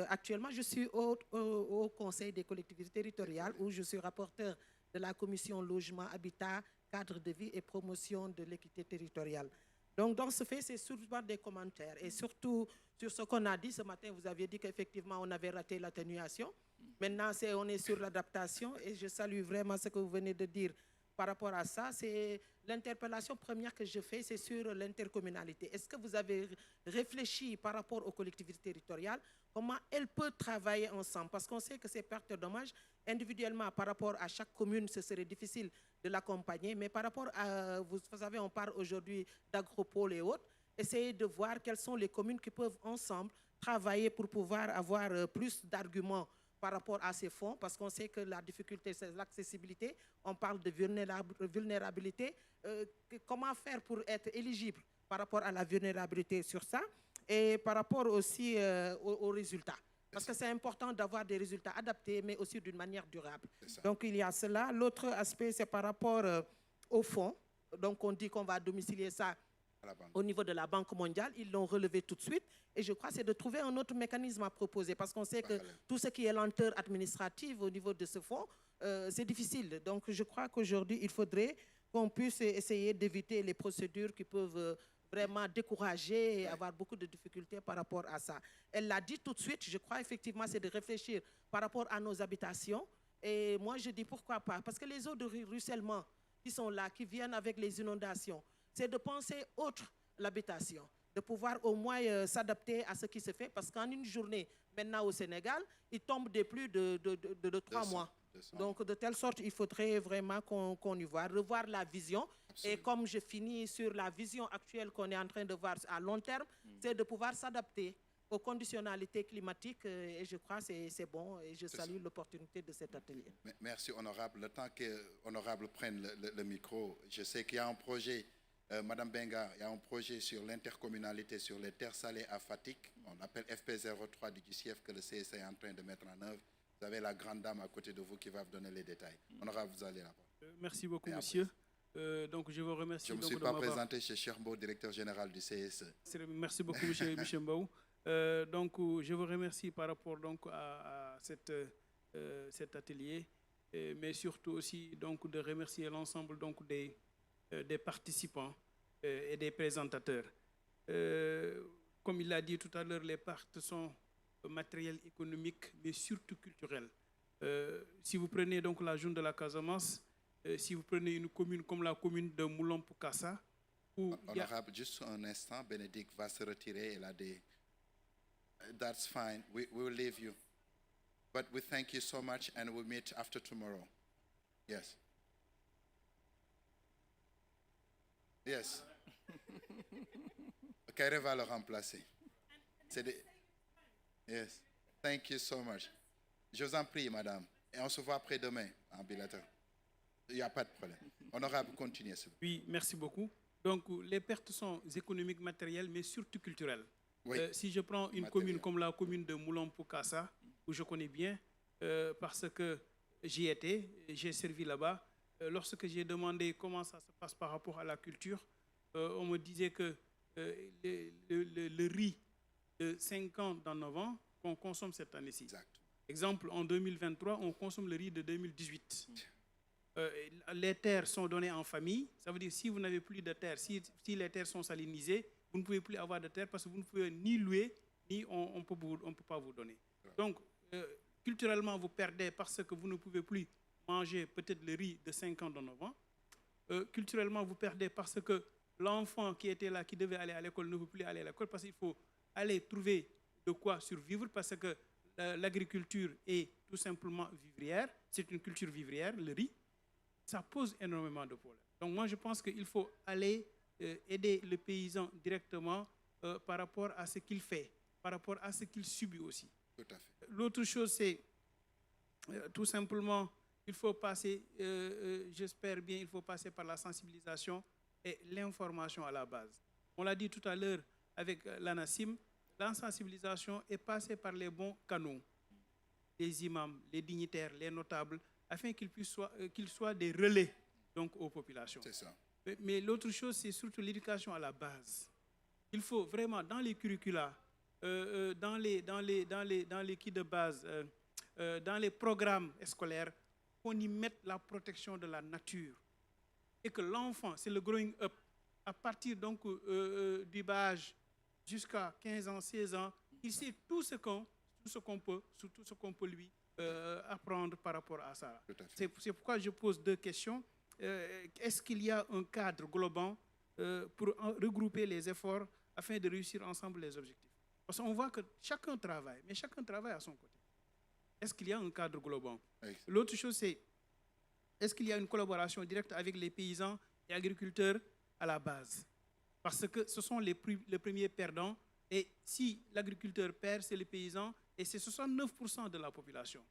Actuellement, je suis au Conseil des collectivités territoriales où je suis rapporteur de la commission logement, habitat, cadre de vie et promotion de l'équité territoriale. Donc, dans ce fait, c'est souvent des commentaires. Et surtout, sur ce qu'on a dit ce matin, vous aviez dit qu'effectivement, on avait raté l'atténuation. Maintenant, on est sur l'adaptation. Et je salue vraiment ce que vous venez de dire par rapport à ça. C'est l'interpellation première que je fais, c'est sur l'intercommunalité. Est-ce que vous avez réfléchi par rapport aux collectivités territoriales, comment elles peuvent travailler ensemble? Parce qu'on sait que ces pertes de dommages, individuellement, par rapport à chaque commune, ce serait difficile de l'accompagner. Mais par rapport à, vous savez, on parle aujourd'hui d'agropole et autres, essayez de voir quelles sont les communes qui peuvent ensemble travailler pour pouvoir avoir plus d'arguments par rapport à ces fonds, parce qu'on sait que la difficulté, c'est l'accessibilité. On parle de vulnérabilité. Comment faire pour être éligible par rapport à la vulnérabilité sur ça et par rapport aussi aux résultats. Parce que c'est important d'avoir des résultats adaptés, mais aussi d'une manière durable. Donc, il y a cela. L'autre aspect, c'est par rapport au fonds. Donc, on dit qu'on va domicilier ça À la banque. au niveau de la Banque mondiale. Ils l'ont relevé tout de suite. Et je crois que c'est de trouver un autre mécanisme à proposer parce qu'on sait que tout ce qui est lenteur administrative au niveau de ce fonds, c'est difficile. Donc, je crois qu'aujourd'hui, il faudrait qu'on puisse essayer d'éviter les procédures qui peuvent vraiment décourager et avoir beaucoup de difficultés par rapport à ça. Elle l'a dit tout de suite, je crois effectivement, c'est de réfléchir par rapport à nos habitations. Et moi, je dis pourquoi pas. Parce que les eaux de ruissellement qui sont là, qui viennent avec les inondations, c'est de penser autre l'habitation, de pouvoir au moins s'adapter à ce qui se fait. Parce qu'en une journée, maintenant au Sénégal, il tombe des pluies de 3 mois. 200. Donc, de telle sorte, il faudrait vraiment qu'on y voit, revoir la vision. Absolument. Et comme je finis sur la vision actuelle qu'on est en train de voir à long terme, c'est de pouvoir s'adapter aux conditionnalités climatiques. Et je crois que c'est bon. Et je salue l'opportunité de cet atelier. Merci, Honorable. Le temps que Honorable prenne le micro, je sais qu'il y a un projet, Madame Benga, il y a un projet sur l'intercommunalité sur les terres salées à Fatick. On appelle FP03 du GCF que le CSA est en train de mettre en œuvre. Vous avez la grande dame à côté de vous qui va vous donner les détails. Honorable, vous allez la parole. Merci beaucoup, monsieur. Donc, je vous remercie. Je ne me suis pas présenté chez Cheikh Mbow, directeur général du CSE. Merci beaucoup, monsieur Mbaou. Donc, je vous remercie par rapport donc, à cet atelier, mais surtout aussi donc, de remercier l'ensemble donc, des participants et des présentateurs. Comme il l'a dit tout à l'heure, les parts sont matériels, économiques, mais surtout culturels. Si vous prenez donc la zone de la Casamance, si vous prenez une commune comme la commune de Moulompoukassa, où Honorable, juste un instant, Bénédicte va se retirer. Elle a des... That's fine. We will leave you. But we thank you so much and we'll meet after tomorrow. Yes. Yes. Kairé va le remplacer. Yes. Thank you so much. Je vous en prie, madame. Et on se voit après-demain en bilatéral. Il n'y a pas de problème. Honorable, continuez. Oui, merci beaucoup. Donc, les pertes sont économiques, matérielles, mais surtout culturelles. Oui. Si je prends une commune comme la commune de Moulompoukassa, où je connais bien, parce que j'y étais, j'ai servi là-bas, lorsque j'ai demandé comment ça se passe par rapport à la culture, on me disait que le riz de 5 ans dans 9 ans qu'on consomme cette année-ci. Exemple, en 2023, on consomme le riz de 2018. Les terres sont données en famille. Ça veut dire si vous n'avez plus de terres, si les terres sont salinisées, vous ne pouvez plus avoir de terre parce que vous ne pouvez ni louer, ni on ne peut pas vous donner. Donc, culturellement, vous perdez parce que vous ne pouvez plus manger peut-être le riz de 5 ans dans 9 ans. Culturellement, vous perdez parce que l'enfant qui était là, qui devait aller à l'école, ne peut plus aller à l'école parce qu'il faut aller trouver de quoi survivre parce que l'agriculture est tout simplement vivrière. C'est une culture vivrière, le riz. Ça pose énormément de problèmes. Donc moi, je pense qu'il faut aller aider le paysan directement par rapport à ce qu'il fait, par rapport à ce qu'il subit aussi. Tout à fait. L'autre chose, c'est tout simplement, il faut passer, j'espère bien, il faut passer par la sensibilisation et l'information à la base. On l'a dit tout à l'heure avec l'ANACIM, la sensibilisation est passée par les bons canaux, les imams, les dignitaires, les notables, afin qu'ils soient des relais donc, aux populations. C'est ça. Mais l'autre chose, c'est surtout l'éducation à la base. Il faut vraiment, dans les curricula, dans les kits de base, dans les programmes scolaires, qu'on y mette la protection de la nature. Et que l'enfant, c'est le growing up, à partir donc, du bas âge jusqu'à 15 ans, 16 ans, il sait tout ce qu'on peut lui apprendre par rapport à ça. C'est pourquoi je pose 2 questions. Est-ce qu'il y a un cadre global pour regrouper les efforts afin de réussir ensemble les objectifs? Parce qu'on voit que chacun travaille, mais chacun travaille à son côté. Est-ce qu'il y a un cadre global? Oui. L'autre chose, c'est est-ce qu'il y a une collaboration directe avec les paysans et agriculteurs à la base? Parce que ce sont les premiers perdants. Et si l'agriculteur perd, c'est les paysans, et c'est 69% de la population.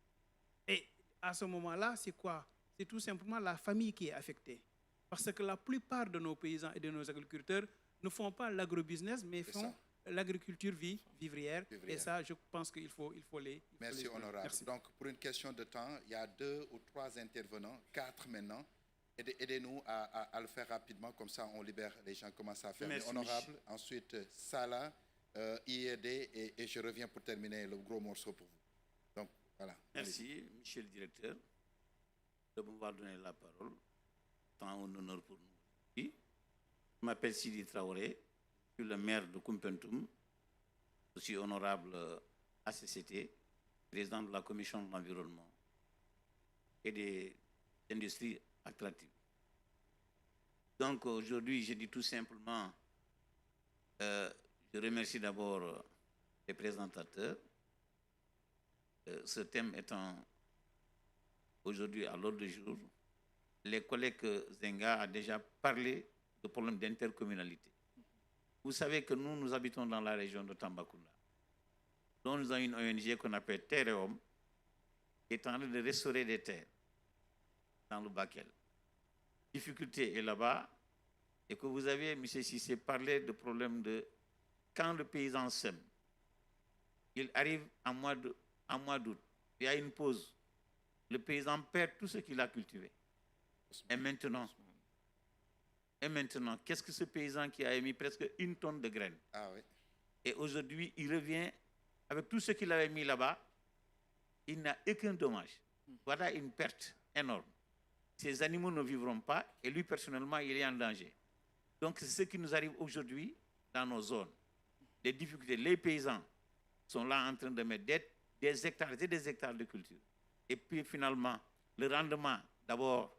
Et à ce moment-là, c'est quoi? C'est tout simplement la famille qui est affectée. Parce que la plupart de nos paysans et de nos agriculteurs ne font pas l'agrobusiness, mais font l'agriculture vivrière. Et ça, je pense qu'il faut les... Merci, honorable. Merci. Donc, pour une question de temps, il y a 2 ou 3 intervenants, 4 maintenant. Aidez-nous à le faire rapidement, comme ça on libère les gens, commencent à faire. Merci, Honorable, ensuite Salah, IED, et je reviens pour terminer le gros morceau pour vous. Donc, voilà. Merci, monsieur le directeur, de m'avoir donné la parole. Tant un honneur pour nous. Je m'appelle Sidi Traoré, je suis le maire de Koumpentoum. Je suis honorable ACCT, président de la commission de l'environnement et des industries attractives. Donc aujourd'hui, je dis tout simplement, je remercie d'abord les présentateurs. Ce thème étant aujourd'hui à l'ordre du jour, les collègues Zenga a déjà parlé de problèmes d'intercommunalité. Vous savez que nous habitons dans la région de Tambacounda, dont nous avons une ONG qu'on appelle Terre et Homme, qui est en train de restaurer des terres dans le Bakel. La difficulté est là-bas, et que vous avez, M. Sissé, parlé de problème de quand le paysan sème, il arrive en mois d'août, il y a une pause, le paysan perd tout ce qu'il a cultivé. Et maintenant, qu'est-ce que ce paysan qui a émis presque 1 tonne de graines? Ah oui. Et aujourd'hui, il revient avec tout ce qu'il avait mis là-bas, il n'a aucun dommage. Voilà une perte énorme. Ces animaux ne vivront pas et lui, personnellement, il est en danger. Donc, c'est ce qui nous arrive aujourd'hui dans nos zones. Les difficultés, les paysans sont là en train de mettre des hectares et des hectares de culture. Et puis, finalement, le rendement, d'abord,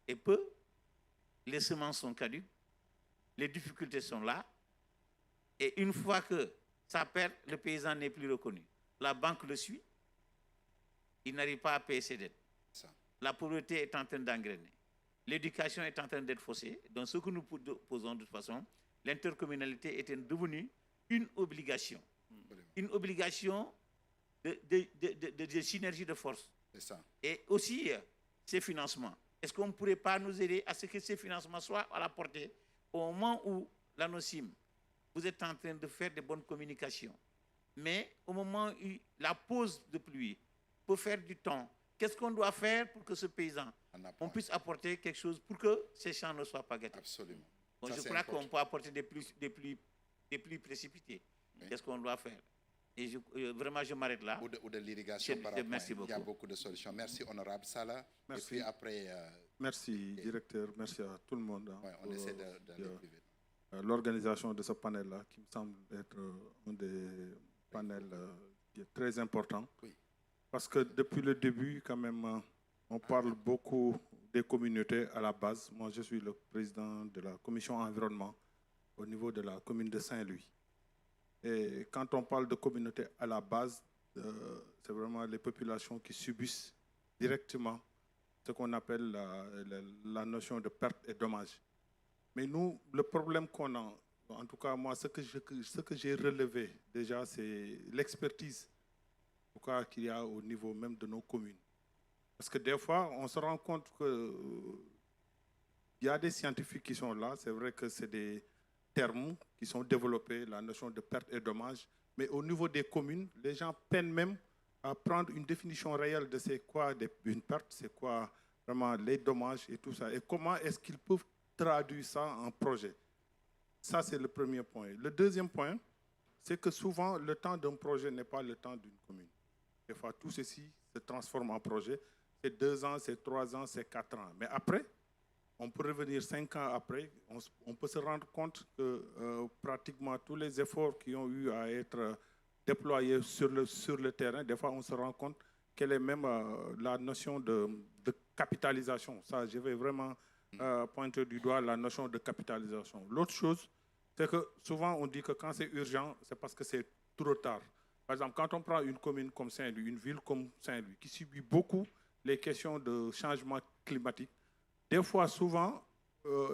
est peu. Les semences sont caduques. Les difficultés sont là. Et une fois que ça perd, le paysan n'est plus reconnu. La banque le suit. Il n'arrive pas à payer ses dettes. La pauvreté est en train d'engrener. L'éducation est en train d'être faussée. Donc, ce que nous posons de toute façon, l'intercommunalité est devenue une obligation. Une obligation de synergie de force. C'est ça. Et aussi, ces financements. Est-ce qu'on ne pourrait pas nous aider à ce que ces financements soient à la portée au moment où la NOCIM, vous êtes en train de faire de bonnes communications. Mais au moment où la pause de pluie peut faire du temps, qu'est-ce qu'on doit faire pour que ce paysan, on puisse apporter quelque chose pour que ces champs ne soient pas gâtés? Absolument. Donc je crois qu'on peut apporter des pluies précipitées. Oui. Qu'est-ce qu'on doit faire? Et vraiment, je m'arrête là. Ou de l'irrigation par rapport. Merci beaucoup. Il y a beaucoup de solutions. Merci, honorable Salah. Merci. Et puis après... merci, directeur. Merci à tout le monde. Ouais, on essaie d'aller plus vite. L'organisation de ce panel-là, qui me semble être un des panels qui est très important. Oui. Parce que depuis le début, quand même, on parle beaucoup des communautés à la base. Moi, je suis le président de la commission environnement au niveau de la commune de Saint-Louis. Et quand on parle de communauté à la base, c'est vraiment les populations qui subissent directement ce qu'on appelle la notion de perte et dommage. Mais nous, le problème qu'on a, en tout cas moi, ce que j'ai relevé déjà, c'est l'expertise qu'il y a au niveau même de nos communes. Parce que des fois, on se rend compte qu'il y a des scientifiques qui sont là, c'est vrai que c'est des termes qui sont développés, la notion de perte et dommage, mais au niveau des communes, les gens peinent même à prendre une définition réelle de c'est quoi une perte, c'est quoi vraiment les dommages et tout ça, et comment est-ce qu'ils peuvent traduire ça en projet. Ça, c'est le premier point. Le deuxième point, c'est que souvent, le temps d'un projet n'est pas le temps d'une commune. Des fois, tout ceci se transforme en projet. C'est 2 ans, c'est 3 ans, c'est 4 ans. Mais après, on peut revenir 5 ans après, on peut se rendre compte que pratiquement tous les efforts qui ont eu à être déployés sur le terrain, des fois on se rend compte quelle est même la notion de capitalisation. Ça, je vais vraiment pointer du doigt la notion de capitalisation. L'autre chose, c'est que souvent on dit que quand c'est urgent, c'est parce que c'est trop tard. Par exemple, quand on prend une commune comme Saint-Louis, une ville comme Saint-Louis, qui subit beaucoup les questions de changement climatique, des fois, souvent,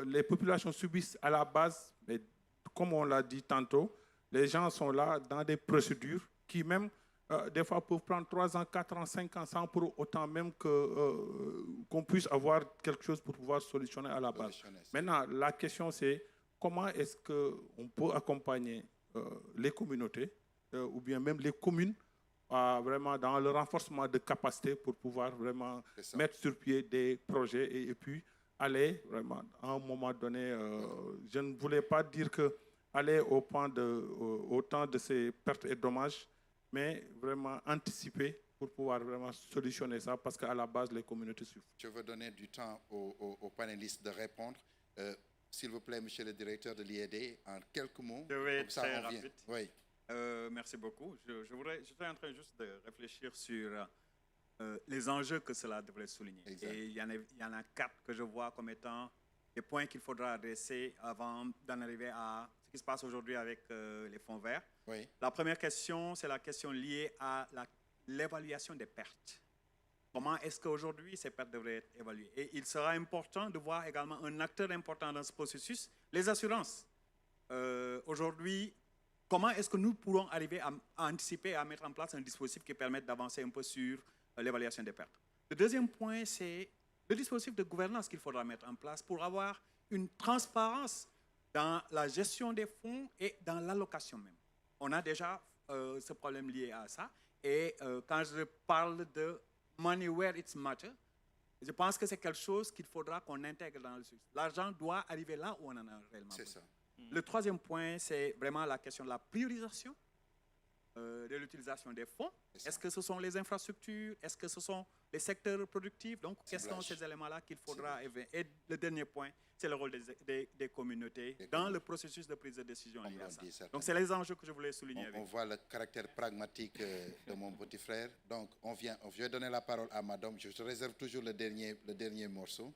les populations subissent à la base, mais comme on l'a dit tantôt, les gens sont là dans des procédures qui même, des fois, peuvent prendre 3 ans, 4 ans, 5 ans, sans pour autant même qu'on puisse avoir quelque chose pour pouvoir solutionner à la base. Maintenant, la question, c'est comment est-ce qu'on peut accompagner les communautés ou bien même les communes vraiment dans le renforcement de capacité pour pouvoir vraiment mettre sur pied des projets et puis aller vraiment à un moment donné. Je ne voulais pas dire que aller au temps de ces pertes et dommages, mais vraiment anticiper pour pouvoir vraiment solutionner ça, parce qu'à la base, les communautés souffrent. Je veux donner du temps aux panélistes de répondre. S'il vous plaît, monsieur le directeur de l'IED, en quelques mots. Je vais comme être ça, très on vient. rapide. Oui. Merci beaucoup. J'étais en train juste de réfléchir sur les enjeux que cela devrait souligner. Exact. Et il y en a 4 que je vois comme étant des points qu'il faudra adresser avant d'en arriver à ce qui se passe aujourd'hui avec les fonds verts. Oui. La première question, c'est la question liée à l'évaluation des pertes. Comment est-ce qu'aujourd'hui ces pertes devraient être évaluées? Et il sera important de voir également un acteur important dans ce processus, les assurances. Aujourd'hui, comment est-ce que nous pourrons arriver à anticiper, à mettre en place un dispositif qui permette d'avancer un peu sur l'évaluation des pertes? Le deuxième point, c'est le dispositif de gouvernance qu'il faudra mettre en place pour avoir une transparence dans la gestion des fonds et dans l'allocation même. On a déjà ce problème lié à ça. Et quand je parle de money where it's matter, je pense que c'est quelque chose qu'il faudra qu'on intègre dans le sujet. L'argent doit arriver là où on en a réellement besoin. C'est ça. Le troisième point, c'est vraiment la question de la priorisation de l'utilisation des fonds. Est-ce que ce sont les infrastructures? Est-ce que ce sont les secteurs productifs? Donc, quels sont ces éléments-là qu'il faudra évaluer? Et le dernier point, c'est le rôle des communautés dans le processus de prise de décision lié à ça. Donc, c'est les enjeux que je voulais souligner. On voit le caractère pragmatique de mon petit frère. Donc, je vais donner la parole à madame. Je te réserve toujours le dernier morceau.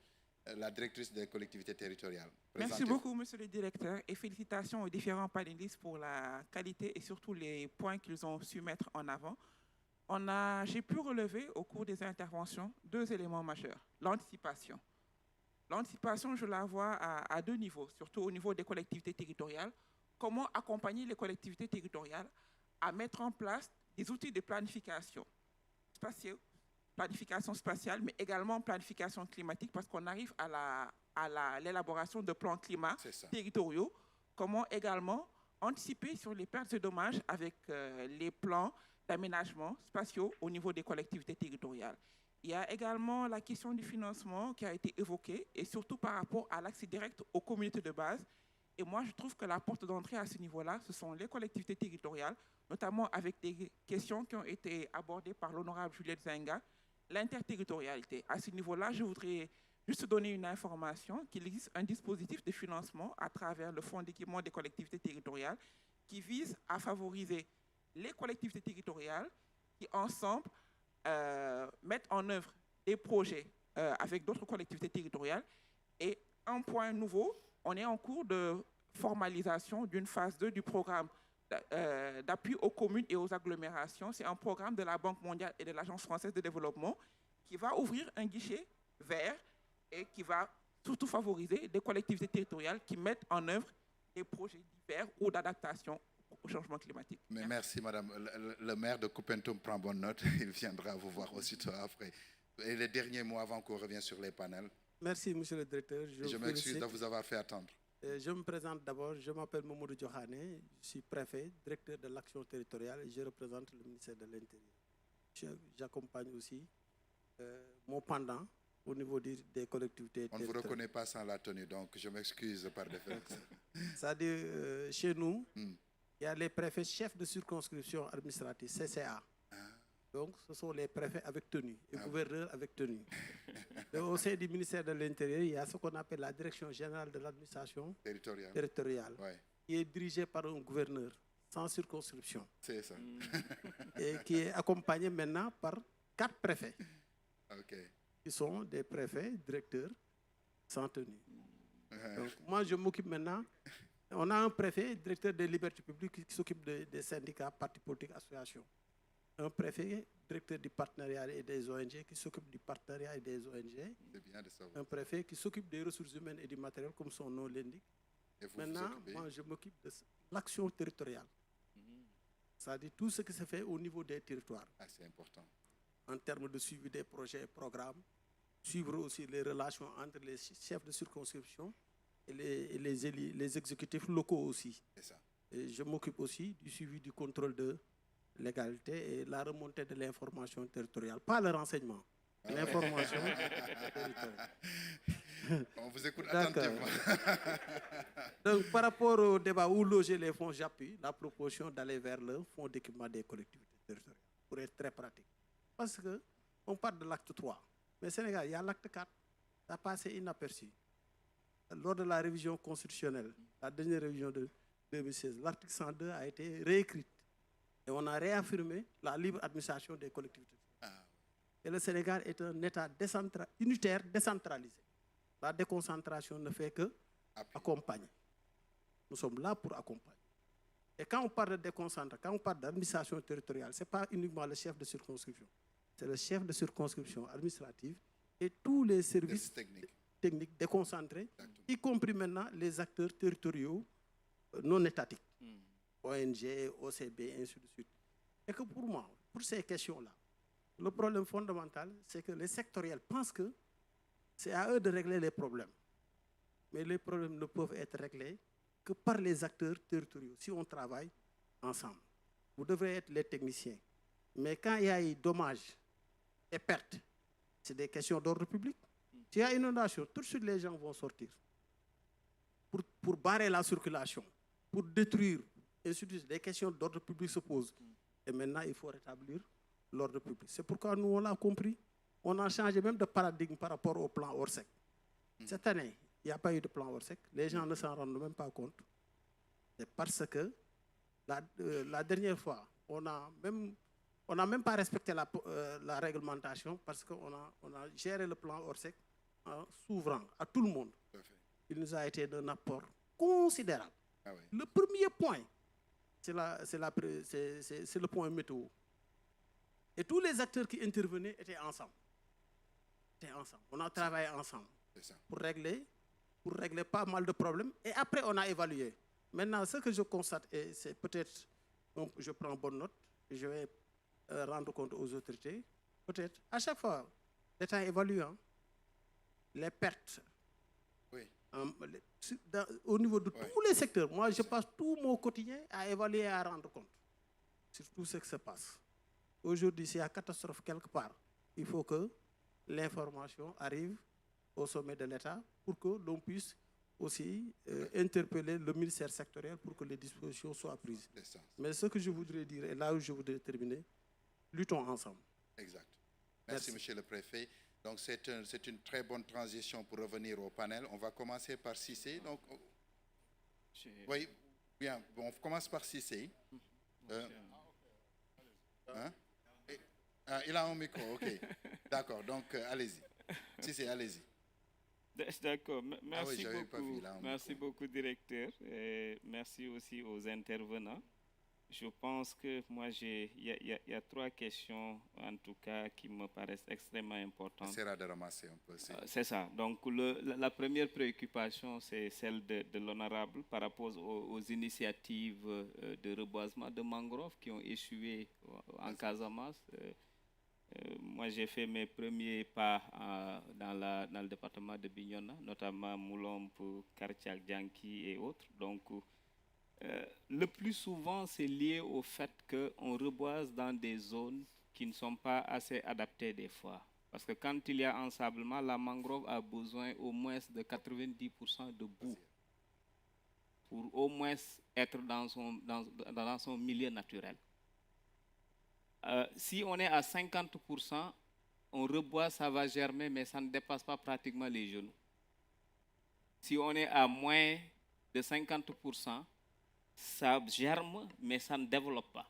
La directrice des collectivités territoriales. Merci beaucoup, monsieur le directeur, et félicitations aux différents panélistes pour la qualité et surtout les points qu'ils ont su mettre en avant. J'ai pu relever au cours des interventions 2 éléments majeurs. L'anticipation. L'anticipation, je la vois à 2 niveaux, surtout au niveau des collectivités territoriales. Comment accompagner les collectivités territoriales à mettre en place des outils de planification spatiale, mais également planification climatique, parce qu'on arrive à l'élaboration de plans climat territoriaux. Comment également anticiper sur les pertes et dommages avec les plans d'aménagement spatiaux au niveau des collectivités territoriales. Il y a également la question du financement qui a été évoquée, et surtout par rapport à l'accès direct aux communautés de base. Et moi, je trouve que la porte d'entrée à ce niveau-là, ce sont les collectivités territoriales, notamment avec des questions qui ont été abordées par l'honorable Juliette Zenga, l'interterritorialité. À ce niveau-là, je voudrais juste donner une information qu'il existe un dispositif de financement à travers le Fonds d'équipement des collectivités territoriales qui vise à favoriser les collectivités territoriales qui, ensemble, mettent en œuvre des projets avec d'autres collectivités territoriales. Et un point nouveau, on est en cours de formalisation d'une phase 2 du programme d'appui aux communes et aux agglomérations. C'est un programme de la Banque mondiale et de l'Agence française de développement qui va ouvrir un guichet vert et qui va surtout favoriser des collectivités territoriales qui mettent en œuvre des projets divers ou d'adaptation au changement climatique. Mais merci, madame. Le maire de Koupentoum prend bonne note. Il viendra vous voir aussitôt après. Et les derniers mots avant qu'on revienne sur les panels. Merci, monsieur le directeur. Je m'excuse de vous avoir fait attendre. Je me présente d'abord. Je m'appelle Mamoudou Diokhane. Je suis préfet, directeur de l'action territoriale et je représente le ministère de l'Intérieur. J'accompagne aussi mon pendant au niveau des collectivités territoriales. On ne vous reconnaît pas sans la tenue, donc je m'excuse par défaut. C'est-à-dire, chez nous, il y a les préfets chefs de circonscription administrative, CCA. Donc, ce sont les préfets avec tenue et gouverneurs avec tenue. Au sein du ministère de l'Intérieur, il y a ce qu'on appelle la Direction générale de l'administration territoriale, qui est dirigée par un gouverneur sans circonscription. C'est ça. Et qui est accompagné maintenant par 4 préfets, qui sont des préfets, directeurs, sans tenue. Donc, moi, je m'occupe maintenant. On a un préfet, directeur des libertés publiques, qui s'occupe des syndicats, partis politiques, associations. Un préfet, directeur du partenariat et des ONG, qui s'occupe du partenariat et des ONG. Un préfet qui s'occupe des ressources humaines et du matériel, comme son nom l'indique. Maintenant, moi, je m'occupe de l'action territoriale. C'est-à-dire tout ce qui se fait au niveau des territoires. C'est important. En termes de suivi des projets et programmes, suivre aussi les relations entre les chefs de circonscription et les exécutifs locaux aussi. Ça. Et je m'occupe aussi du suivi du contrôle de l'égalité et la remontée de l'information territoriale. Pas le renseignement, l'information territoriale. On vous écoute D'accord. attentivement. Donc, par rapport au débat où loger les fonds, j'appuie la proposition d'aller vers le fonds d'équipement des collectivités territoriales, pour être très pratique. Parce qu'on parle de l'acte 3. Mais au Sénégal, il y a l'acte 4. Ça a passé inaperçu. Lors de la révision constitutionnelle, la dernière révision de 2016, l'article 102 a été réécrit. Et on a réaffirmé la libre administration des collectivités. Et le Sénégal est un État unitaire décentralisé. La déconcentration ne fait que accompagner. Nous sommes là pour accompagner. Et quand on parle de déconcentration, quand on parle d'administration territoriale, ce n'est pas uniquement le chef de circonscription. C'est le chef de circonscription administrative et tous les services techniques déconcentrés, y compris maintenant les acteurs territoriaux non étatiques, ONG, OCB, ainsi de suite. Et que pour moi, pour ces questions-là, le problème fondamental, c'est que les sectoriels pensent que c'est à eux de régler les problèmes. Mais les problèmes ne peuvent être réglés que par les acteurs territoriaux, si on travaille ensemble. Vous devrez être les techniciens. Mais quand il y a eu dommages et pertes, c'est des questions d'ordre public. S'il y a inondation, tout de suite les gens vont sortir pour barrer la circulation, pour détruire. Et ensuite, les questions d'ordre public se posent. Et maintenant, il faut rétablir l'ordre public. C'est pourquoi nous, on l'a compris. On a changé même de paradigme par rapport au plan Orsec. Cette année, il n'y a pas eu de plan Orsec. Les gens ne s'en rendent même pas compte. C'est parce que la dernière fois, on n'a même pas respecté la réglementation parce qu'on a géré le plan Orsec en s'ouvrant à tout le monde. Il nous a été d'un apport considérable. Le premier point, c'est le point météo. Et tous les acteurs qui intervenaient étaient ensemble. On a travaillé ensemble pour régler pas mal de problèmes. Et après, on a évalué. Maintenant, ce que je constate, et c'est peut-être, je prends bonne note, je vais rendre compte aux autorités, peut-être, à chaque fois, l'État évalue les pertes au niveau de tous les secteurs. Moi, je passe tout mon quotidien à évaluer et à rendre compte sur tout ce qui se passe. Aujourd'hui, s'il y a catastrophe quelque part, il faut que l'information arrive au sommet de l'État pour que l'on puisse aussi interpeller le ministère sectoriel pour que les dispositions soient prises. Mais ce que je voudrais dire, et là où je voudrais terminer, luttons ensemble. Exact. Merci, Monsieur le Préfet. Donc, c'est une très bonne transition pour revenir au panel. On va commencer par Cissé. Donc, oui, bien. Bon, on commence par Cissé. Il a un micro, ok. D'accord, donc allez-y. Cissé, allez-y. D'accord. Merci j'avais beaucoup. pas vu, là, Merci beaucoup, directeur. Et merci aussi aux intervenants. Je pense que moi, il y a trois questions, en tout cas, qui me paraissent extrêmement importantes. Essaiera de ramasser un peu. C'est ça. Donc, la première préoccupation, c'est celle de l'honorable par rapport aux initiatives de reboisement de mangroves qui ont échoué en Casamance. Moi, j'ai fait mes premiers pas dans le département de Bignona, notamment Moulombe, Kartiak, Djanki et autres. Donc, le plus souvent, c'est lié au fait qu'on reboise dans des zones qui ne sont pas assez adaptées des fois. Parce que quand il y a ensablement, la mangrove a besoin au moins de 90% de boue pour au moins être dans son milieu naturel. Si on est à 50%, on reboise, ça va germer, mais ça ne dépasse pas pratiquement les genoux. Si on est à moins de 50%, ça germe, mais ça ne développe pas.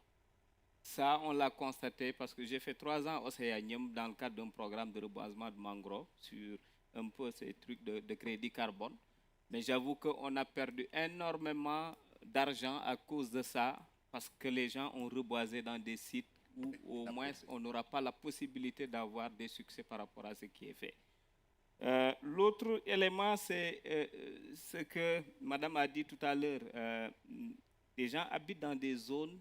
Ça, on l'a constaté parce que j'ai fait 3 ans au Océanium dans le cadre d'un programme de reboisement de mangrove sur un peu ces trucs de crédit carbone. Mais j'avoue qu'on a perdu énormément d'argent à cause de ça parce que les gens ont reboisé dans des sites où au moins on n'aura pas la possibilité d'avoir des succès par rapport à ce qui est fait. L'autre élément, c'est ce que Madame a dit tout à l'heure. Les gens habitent dans des zones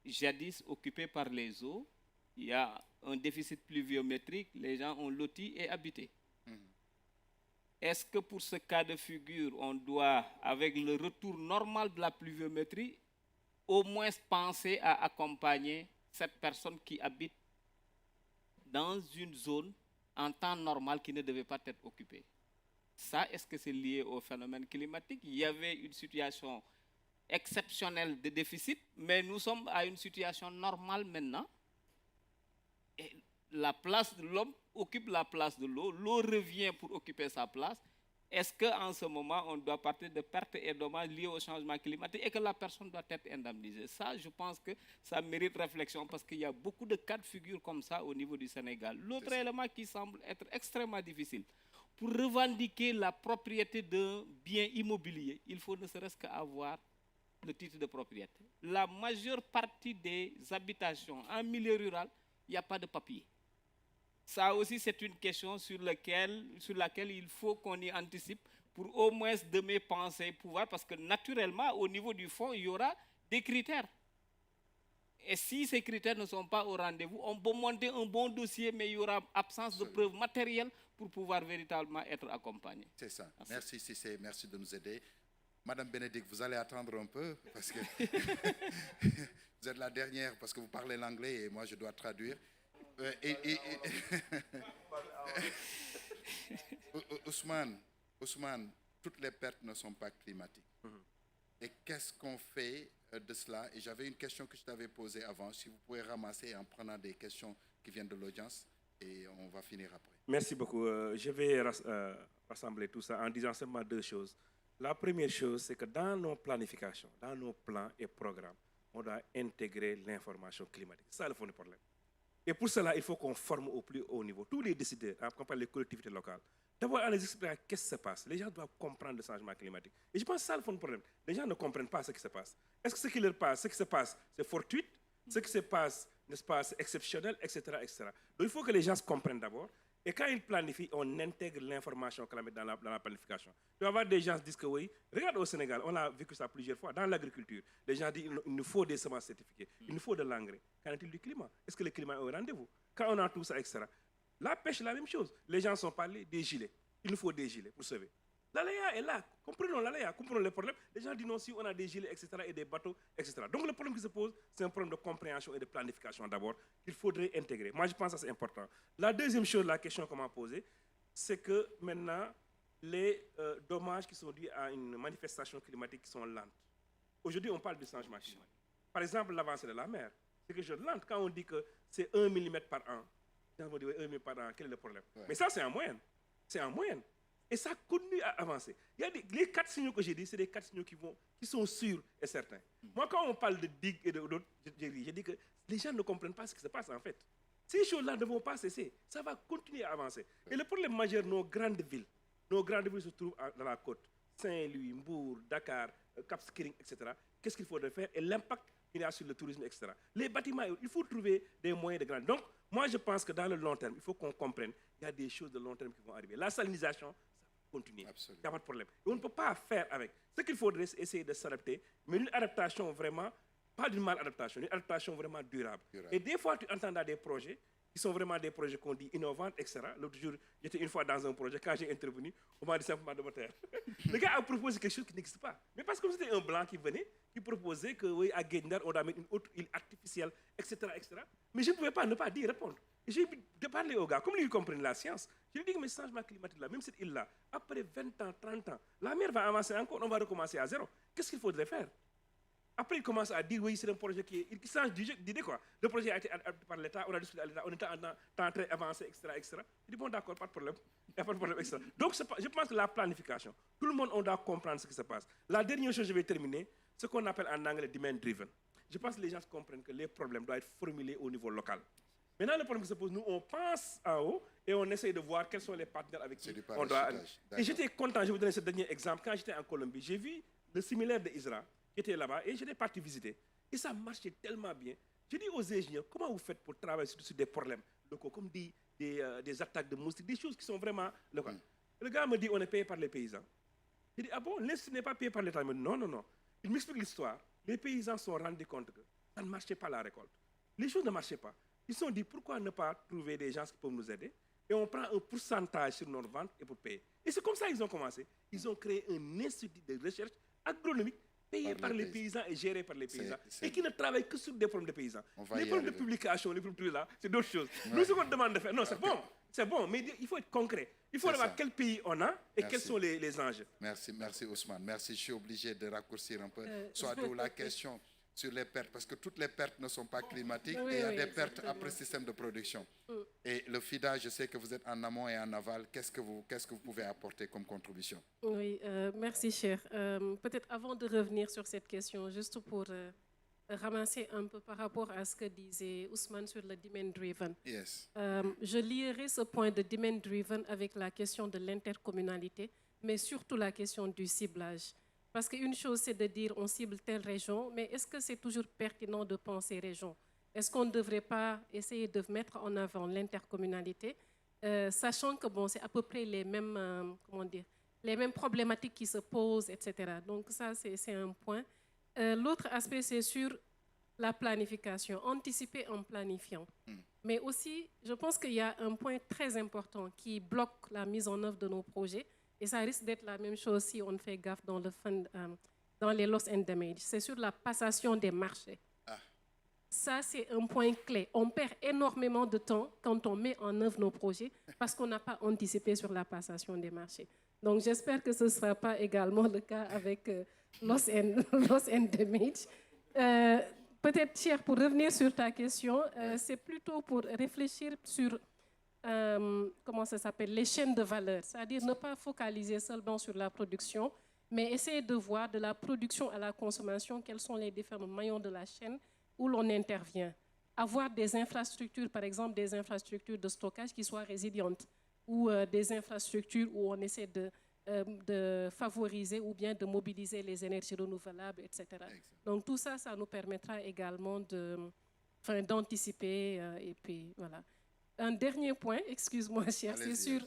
jadis occupées par les eaux. Il y a un déficit pluviométrique. Les gens ont loti et habité. Est-ce que pour ce cas de figure, on doit, avec le retour normal de la pluviométrie, au moins penser à accompagner cette personne qui habite dans une zone en temps normal qui ne devait pas être occupée? Ça, est-ce que c'est lié au phénomène climatique? Il y avait une situation exceptionnelle de déficit, mais nous sommes à une situation normale maintenant. Et la place de l'homme occupe la place de l'eau. L'eau revient pour occuper sa place. Est-ce qu'en ce moment, on doit partir de pertes et dommages liés au changement climatique et que la personne doit être indemnisée? Ça, je pense que ça mérite réflexion parce qu'il y a beaucoup de cas de figure comme ça au niveau du Sénégal. L'autre élément qui semble être extrêmement difficile, pour revendiquer la propriété d'un bien immobilier, il faut ne serait-ce qu'avoir le titre de propriété. La majeure partie des habitations en milieu rural, il n'y a pas de papier. Ça aussi, c'est une question sur laquelle il faut qu'on y anticipe pour au moins demain penser pouvoir, parce que naturellement, au niveau du fonds, il y aura des critères. Et si ces critères ne sont pas au rendez-vous, on peut monter un bon dossier, mais il y aura absence de preuves matérielles pour pouvoir véritablement être accompagné. C'est ça. Merci Cissé, merci de nous aider. Madame Bénédicte, vous allez attendre un peu, parce que vous êtes la dernière, parce que vous parlez l'anglais et moi je dois traduire. Ousmane, toutes les pertes ne sont pas climatiques. Et qu'est-ce qu'on fait de cela? Et j'avais une question que je t'avais posée avant. Si vous pouvez ramasser en prenant des questions qui viennent de l'audience, et on va finir après. Merci beaucoup. Je vais rassembler tout ça en disant seulement deux choses. La première chose, c'est que dans nos planifications, dans nos plans et programmes, on doit intégrer l'information climatique. C'est ça le fond du problème. Et pour cela, il faut qu'on forme au plus haut niveau tous les décideurs, en compagnie les collectivités locales. D'abord, en les expliquant qu'est-ce qui se passe. Les gens doivent comprendre le changement climatique. Et je pense que c'est ça le fond du problème. Les gens ne comprennent pas ce qui se passe. Est-ce que ce qui leur passe, ce qui se passe, c'est fortuit? Ce qui se passe, n'est-ce pas, c'est exceptionnel, etc., etc. Donc il faut que les gens se comprennent d'abord. Et quand ils planifient, on intègre l'information qu'on met dans la planification. Il doit y avoir des gens qui disent que oui. Regarde au Sénégal, on a vécu ça plusieurs fois. Dans l'agriculture, les gens disent qu'il nous faut des semences certifiées, il nous faut de l'engrais. Qu'en est-il du climat? Est-ce que le climat est au rendez-vous? Quand on a tout ça, etc. La pêche, la même chose. Les gens sont parlés des gilets. Il nous faut des gilets pour sauver. L'aléa est là. Comprenons l'aléa, comprenons les problèmes. Les gens disent non, si on a des gilets, etc., et des bateaux, etc. Donc le problème qui se pose, c'est un problème de compréhension et de planification d'abord qu'il faudrait intégrer. Moi, je pense que c'est important. La deuxième chose, la question qu'on m'a posée, c'est que maintenant, les dommages qui sont dus à une manifestation climatique qui sont lentes. Aujourd'hui, on parle du changement climatique. Par exemple, l'avancée de la mer. C'est quelque chose de lent. Quand on dit que c'est 1 mm par an, les gens vont dire 1 mm par an, quel est le problème? Mais ça, c'est en moyenne. C'est en moyenne. Et ça continue à avancer. Il y a les 4 signaux que j'ai dit, c'est des 4 signaux qui sont sûrs et certains. Moi, quand on parle de digues et d'autres, j'ai dit que les gens ne comprennent pas ce qui se passe en fait. Ces choses-là ne vont pas cesser. Ça va continuer à avancer. Et le problème majeur, nos grandes villes se trouvent dans la côte. Saint-Louis, Mbour, Dakar, Cap Skirring, etc. Qu'est-ce qu'il faudrait faire? Et l'impact qu'il y a sur le tourisme, etc. Les bâtiments, il faut trouver des moyens de grandir. Donc, moi, je pense que dans le long terme, il faut qu'on comprenne qu'il y a des choses de long terme qui vont arriver. La salinisation, continuer. Il n'y a pas de problème. Et on ne peut pas faire avec. Ce qu'il faudrait, c'est essayer de s'adapter, mais une adaptation vraiment, pas d'une maladaptation, une adaptation vraiment durable. Et des fois, tu entends dans des projets qui sont vraiment des projets qu'on dit innovants, etc. L'autre jour, j'étais une fois dans un projet, quand j'ai intervenu, on m'a dit simplement de me taire. Le gars a proposé quelque chose qui n'existe pas. Mais parce que c'était un blanc qui venait, qui proposait que oui, à Guédindar, on doit mettre une autre île artificielle, etc., etc. Mais je ne pouvais pas ne pas dire, répondre. J'ai parlé aux gars, comme lui, ils comprennent la science. Je lui ai dit que le changement climatique, là, même cette île-là, après 20 ans, 30 ans, la mer va avancer encore, on va recommencer à zéro. Qu'est-ce qu'il faudrait faire? Après, il commence à dire, oui, c'est un projet qui change d'idée, quoi. Le projet a été adapté par l'État, on a discuté à l'État, on était en temps très avancé, etc., etc. Je dis, bon, d'accord, pas de problème. Il n'y a pas de problème, etc. Donc, je pense que la planification, tout le monde, on doit comprendre ce qui se passe. La dernière chose, je vais terminer, ce qu'on appelle en anglais demand-driven. Je pense que les gens comprennent que les problèmes doivent être formulés au niveau local. Maintenant, le problème qui se pose, nous, on pense en haut et on essaye de voir quels sont les partenaires avec qui on doit aller. Et j'étais content, je vais vous donner ce dernier exemple. Quand j'étais en Colombie, j'ai vu le séminaire d'Isra qui était là-bas et j'étais parti visiter. Et ça marchait tellement bien. J'ai dit aux ingénieurs, comment vous faites pour travailler sur des problèmes locaux, comme des attaques de moustiques, des choses qui sont vraiment locales. Le gars me dit, on est payé par les paysans. J'ai dit, ah bon, l'Institut n'est pas payé par l'État? Il me dit, non, non, non. Il m'explique l'histoire. Les paysans se sont rendus compte que ça ne marchait pas la récolte. Les choses ne marchaient pas. Ils se sont dit, pourquoi ne pas trouver des gens qui peuvent nous aider? Et on prend un pourcentage sur nos ventes et pour payer. Et c'est comme ça qu'ils ont commencé. Ils ont créé un institut de recherche agronomique payé par les paysans et géré par les paysans. Et qui ne travaille que sur des problèmes de paysans. Les problèmes de publication, les problèmes là, c'est d'autres choses. Nous, ce qu'on demande de faire, non, c'est bon. c'est bon, mais il faut être concret. Il faut savoir quel pays on a et quels sont les enjeux. Merci Ousmane. Merci, je suis obligé de raccourcir un peu. Soit d'où la question sur les pertes, parce que toutes les pertes ne sont pas climatiques et il y a des pertes après système de production. Et le FIDA, je sais que vous êtes en amont et en aval. Qu'est-ce que vous pouvez apporter comme contribution? Oui, merci cher. Peut-être avant de revenir sur cette question, juste pour ramasser un peu par rapport à ce que disait Ousmane sur le demand-driven. Yes. Je lierai ce point de demand-driven avec la question de l'intercommunalité, mais surtout la question du ciblage. Parce qu'une chose, c'est de dire on cible telle région, mais est-ce que c'est toujours pertinent de penser région? Est-ce qu'on ne devrait pas essayer de mettre en avant l'intercommunalité, sachant que bon, c'est à peu près les mêmes, les mêmes problématiques qui se posent, etc. Donc ça, c'est un point. L'autre aspect, c'est sur la planification, anticiper en planifiant. Mais aussi, je pense qu'il y a un point très important qui bloque la mise en œuvre de nos projets, et ça risque d'être la même chose si on fait gaffe dans, dans les loss and damage. C'est sur la passation des marchés. Ça, c'est un point clé. On perd énormément de temps quand on met en œuvre nos projets parce qu'on n'a pas anticipé sur la passation des marchés. Donc, j'espère que ce ne sera pas également le cas avec loss and damage. Peut-être, Cher, pour revenir sur ta question, c'est plutôt pour réfléchir sur comment ça s'appelle, les chaînes de valeur. C'est-à-dire ne pas focaliser seulement sur la production, mais essayer de voir de la production à la consommation quels sont les différents maillons de la chaîne où l'on intervient. Avoir des infrastructures, par exemple des infrastructures de stockage qui soient résilientes ou des infrastructures où on essaie de favoriser ou bien de mobiliser les énergies renouvelables, etc. Donc tout ça, ça nous permettra également d'anticiper et puis voilà. Un dernier point, excuse-moi, cher, c'est sur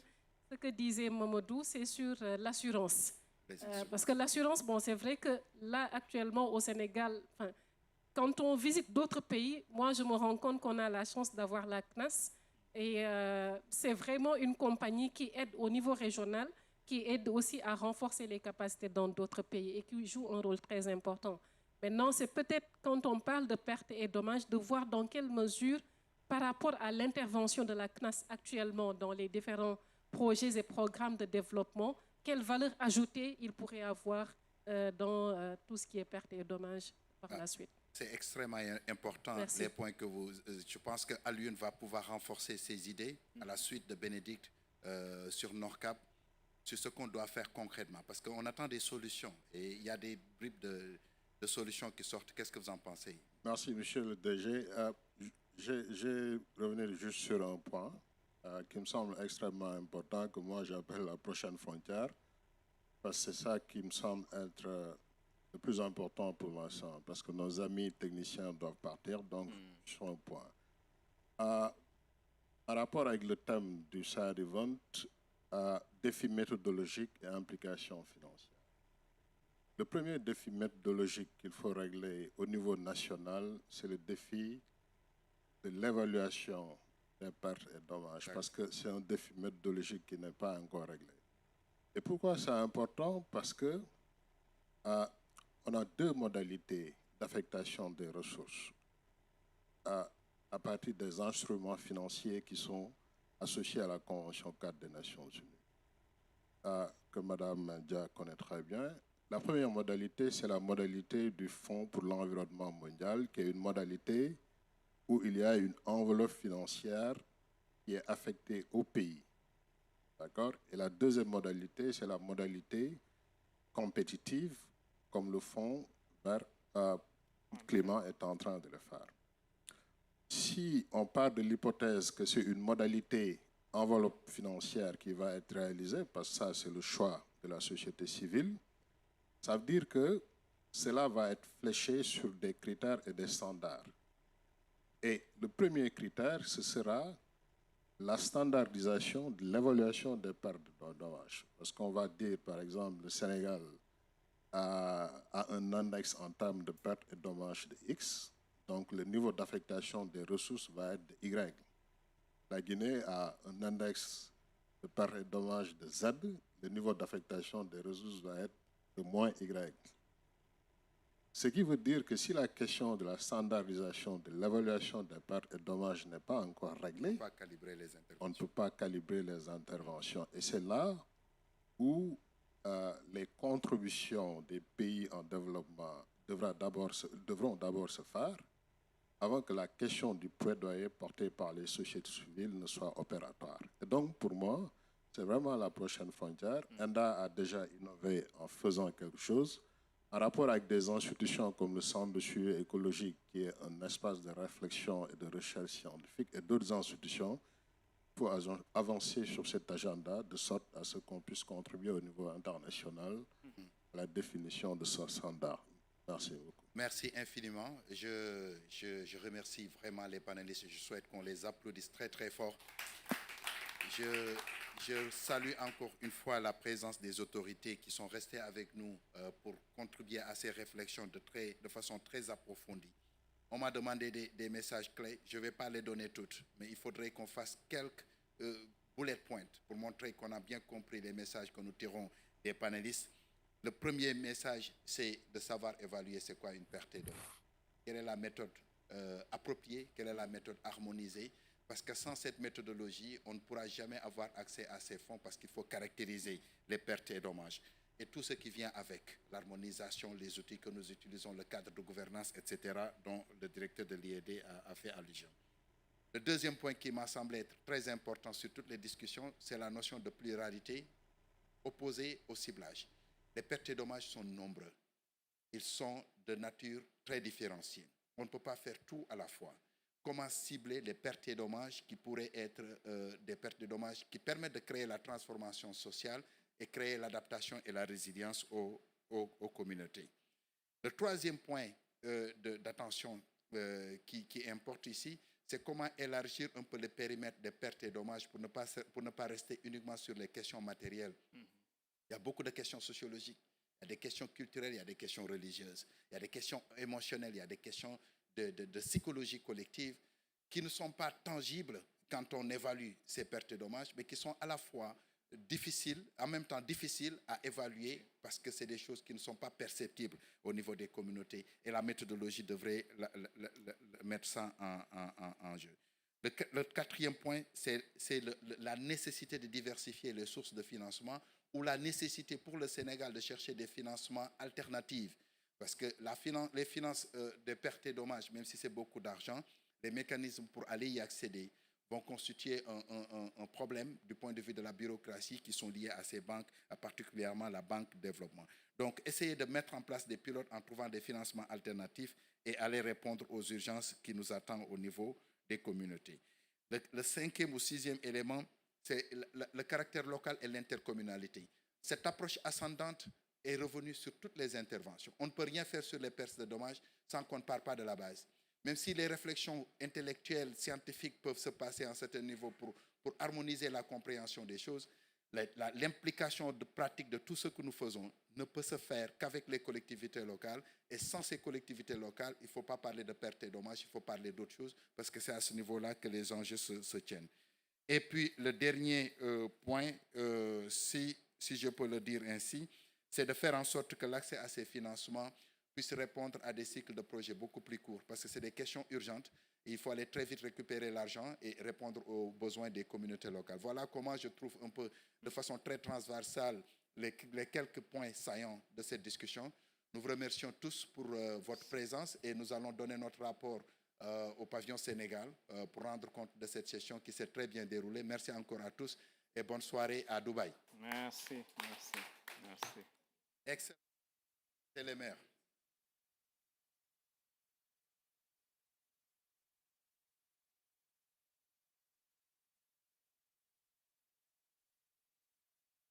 ce que disait Mamadou, c'est sur l'assurance. Parce que l'assurance, bon, c'est vrai que là, actuellement, au Sénégal, quand on visite d'autres pays, moi, je me rends compte qu'on a la chance d'avoir la CNAS. Et c'est vraiment une compagnie qui aide au niveau régional, qui aide aussi à renforcer les capacités dans d'autres pays et qui joue un rôle très important. Maintenant, c'est peut-être, quand on parle de pertes et dommages, de voir dans quelle mesure, par rapport à l'intervention de la CNAS actuellement dans les différents projets et programmes de développement, quelle valeur ajoutée il pourrait avoir dans tout ce qui est pertes et dommages par la suite. C'est extrêmement important, les points que vous... Je pense qu'Alioune va pouvoir renforcer ses idées à la suite de Bénédicte sur Nordcap, sur ce qu'on doit faire concrètement. Parce qu'on attend des solutions et il y a des bribes de solutions qui sortent. Qu'est-ce que vous en pensez? Merci, monsieur le DG. Je revenir juste sur un point qui me semble extrêmement important, que moi j'appelle la prochaine frontière, parce que c'est ça qui me semble être le plus important pour l'instant, parce que nos amis techniciens doivent partir, donc sur un point. Par rapport avec le thème du Sahel Event, défi méthodologique et implication financière. Le premier défi méthodologique qu'il faut régler au niveau national, c'est le défi de l'évaluation des pertes et dommages, parce que c'est un défi méthodologique qui n'est pas encore réglé. Et pourquoi c'est important? Parce que on a deux modalités d'affectation des ressources à partir des instruments financiers qui sont associés à la Convention 4 des Nations Unies, que Mme Dia connaît très bien. La première modalité, c'est la modalité du Fonds pour l'environnement mondial, qui est une modalité où il y a une enveloppe financière qui est affectée au pays. D'accord? Et la deuxième modalité, c'est la modalité compétitive, comme le Fonds vert climat est en train de le faire. Si on part de l'hypothèse que c'est une modalité enveloppe financière qui va être réalisée, parce que ça, c'est le choix de la société civile, ça veut dire que cela va être fléché sur des critères et des standards. Et le premier critère, ce sera la standardisation de l'évaluation des pertes de dommages. Parce qu'on va dire, par exemple, le Sénégal a un index en termes de pertes et dommages de X, donc le niveau d'affectation des ressources va être de Y. La Guinée a un index de pertes et dommages de Z, le niveau d'affectation des ressources va être de moins Y. Ce qui veut dire que si la question de la standardisation, de l'évaluation des pertes et dommages n'est pas encore réglée, on ne peut pas calibrer les interventions. Et c'est là où les contributions des pays en développement devront d'abord se faire avant que la question du plaidoyer porté par les sociétés civiles ne soit opératoire. Et donc, pour moi, c'est vraiment la prochaine frontière. ENDA a déjà innové en faisant quelque chose. En rapport avec des institutions comme le Centre de suivi écologique, qui est un espace de réflexion et de recherche scientifique, et d'autres institutions, il faut avancer sur cet agenda de sorte à ce qu'on puisse contribuer au niveau international à la définition de ce standard. Merci beaucoup. Merci infiniment. Je remercie vraiment les panélistes. Je souhaite qu'on les applaudisse très, très fort. Je salue encore une fois la présence des autorités qui sont restées avec nous pour contribuer à ces réflexions de façon très approfondie. On m'a demandé des messages clés. Je ne vais pas les donner toutes, mais il faudrait qu'on fasse quelques bullet points pour montrer qu'on a bien compris les messages que nous tirons des panélistes. Le premier message, c'est de savoir évaluer c'est quoi une perte et dommages. Quelle est la méthode appropriée, quelle est la méthode harmonisée, parce que sans cette méthodologie, on ne pourra jamais avoir accès à ces fonds parce qu'il faut caractériser les pertes et dommages. Et tout ce qui vient avec l'harmonisation, les outils que nous utilisons, le cadre de gouvernance, etc., dont le directeur de l'IED a fait allusion. Le deuxième point qui m'a semblé être très important sur toutes les discussions, c'est la notion de pluralité opposée au ciblage. Les pertes et dommages sont nombreux. Ils sont de nature très différenciée. On ne peut pas faire tout à la fois. Comment cibler les pertes et dommages qui pourraient être des pertes et dommages qui permettent de créer la transformation sociale et créer l'adaptation et la résilience aux communautés. Le troisième point d'attention qui importe ici, c'est comment élargir un peu le périmètre des pertes et dommages pour ne pas rester uniquement sur les questions matérielles. Il y a beaucoup de questions sociologiques, il y a des questions culturelles, il y a des questions religieuses, il y a des questions émotionnelles, il y a des questions de psychologie collective qui ne sont pas tangibles quand on évalue ces pertes et dommages, mais qui sont à la fois difficiles, en même temps difficiles à évaluer parce que c'est des choses qui ne sont pas perceptibles au niveau des communautés et la méthodologie devrait mettre ça en jeu. Le quatrième point, c'est la nécessité de diversifier les sources de financement ou la nécessité pour le Sénégal de chercher des financements alternatifs. Parce que les finances des pertes et dommages, même si c'est beaucoup d'argent, les mécanismes pour aller y accéder vont constituer un problème du point de vue de la bureaucratie qui sont liés à ces banques, particulièrement la Banque de développement. Donc, essayez de mettre en place des pilotes en trouvant des financements alternatifs et aller répondre aux urgences qui nous attendent au niveau des communautés. Le cinquième ou sixième élément, c'est le caractère local et l'intercommunalité. Cette approche ascendante est revenue sur toutes les interventions. On ne peut rien faire sur les pertes de dommages sans qu'on ne parte pas de la base. Même si les réflexions intellectuelles, scientifiques peuvent se passer à un certain niveau pour harmoniser la compréhension des choses, l'implication de pratique de tout ce que nous faisons ne peut se faire qu'avec les collectivités locales. Et sans ces collectivités locales, il ne faut pas parler de pertes et dommages, il faut parler d'autres choses parce que c'est à ce niveau-là que les enjeux se tiennent. Et puis, le dernier point, si je peux le dire ainsi, c'est de faire en sorte que l'accès à ces financements puisse répondre à des cycles de projets beaucoup plus courts, parce que c'est des questions urgentes et il faut aller très vite récupérer l'argent et répondre aux besoins des communautés locales. Voilà comment je trouve un peu de façon très transversale les quelques points saillants de cette discussion. Nous vous remercions tous pour votre présence et nous allons donner notre rapport au pavillon Sénégal pour rendre compte de cette session qui s'est très bien déroulée. Merci encore à tous et bonne soirée à Dubaï. Merci. Excellent. C'est les maires.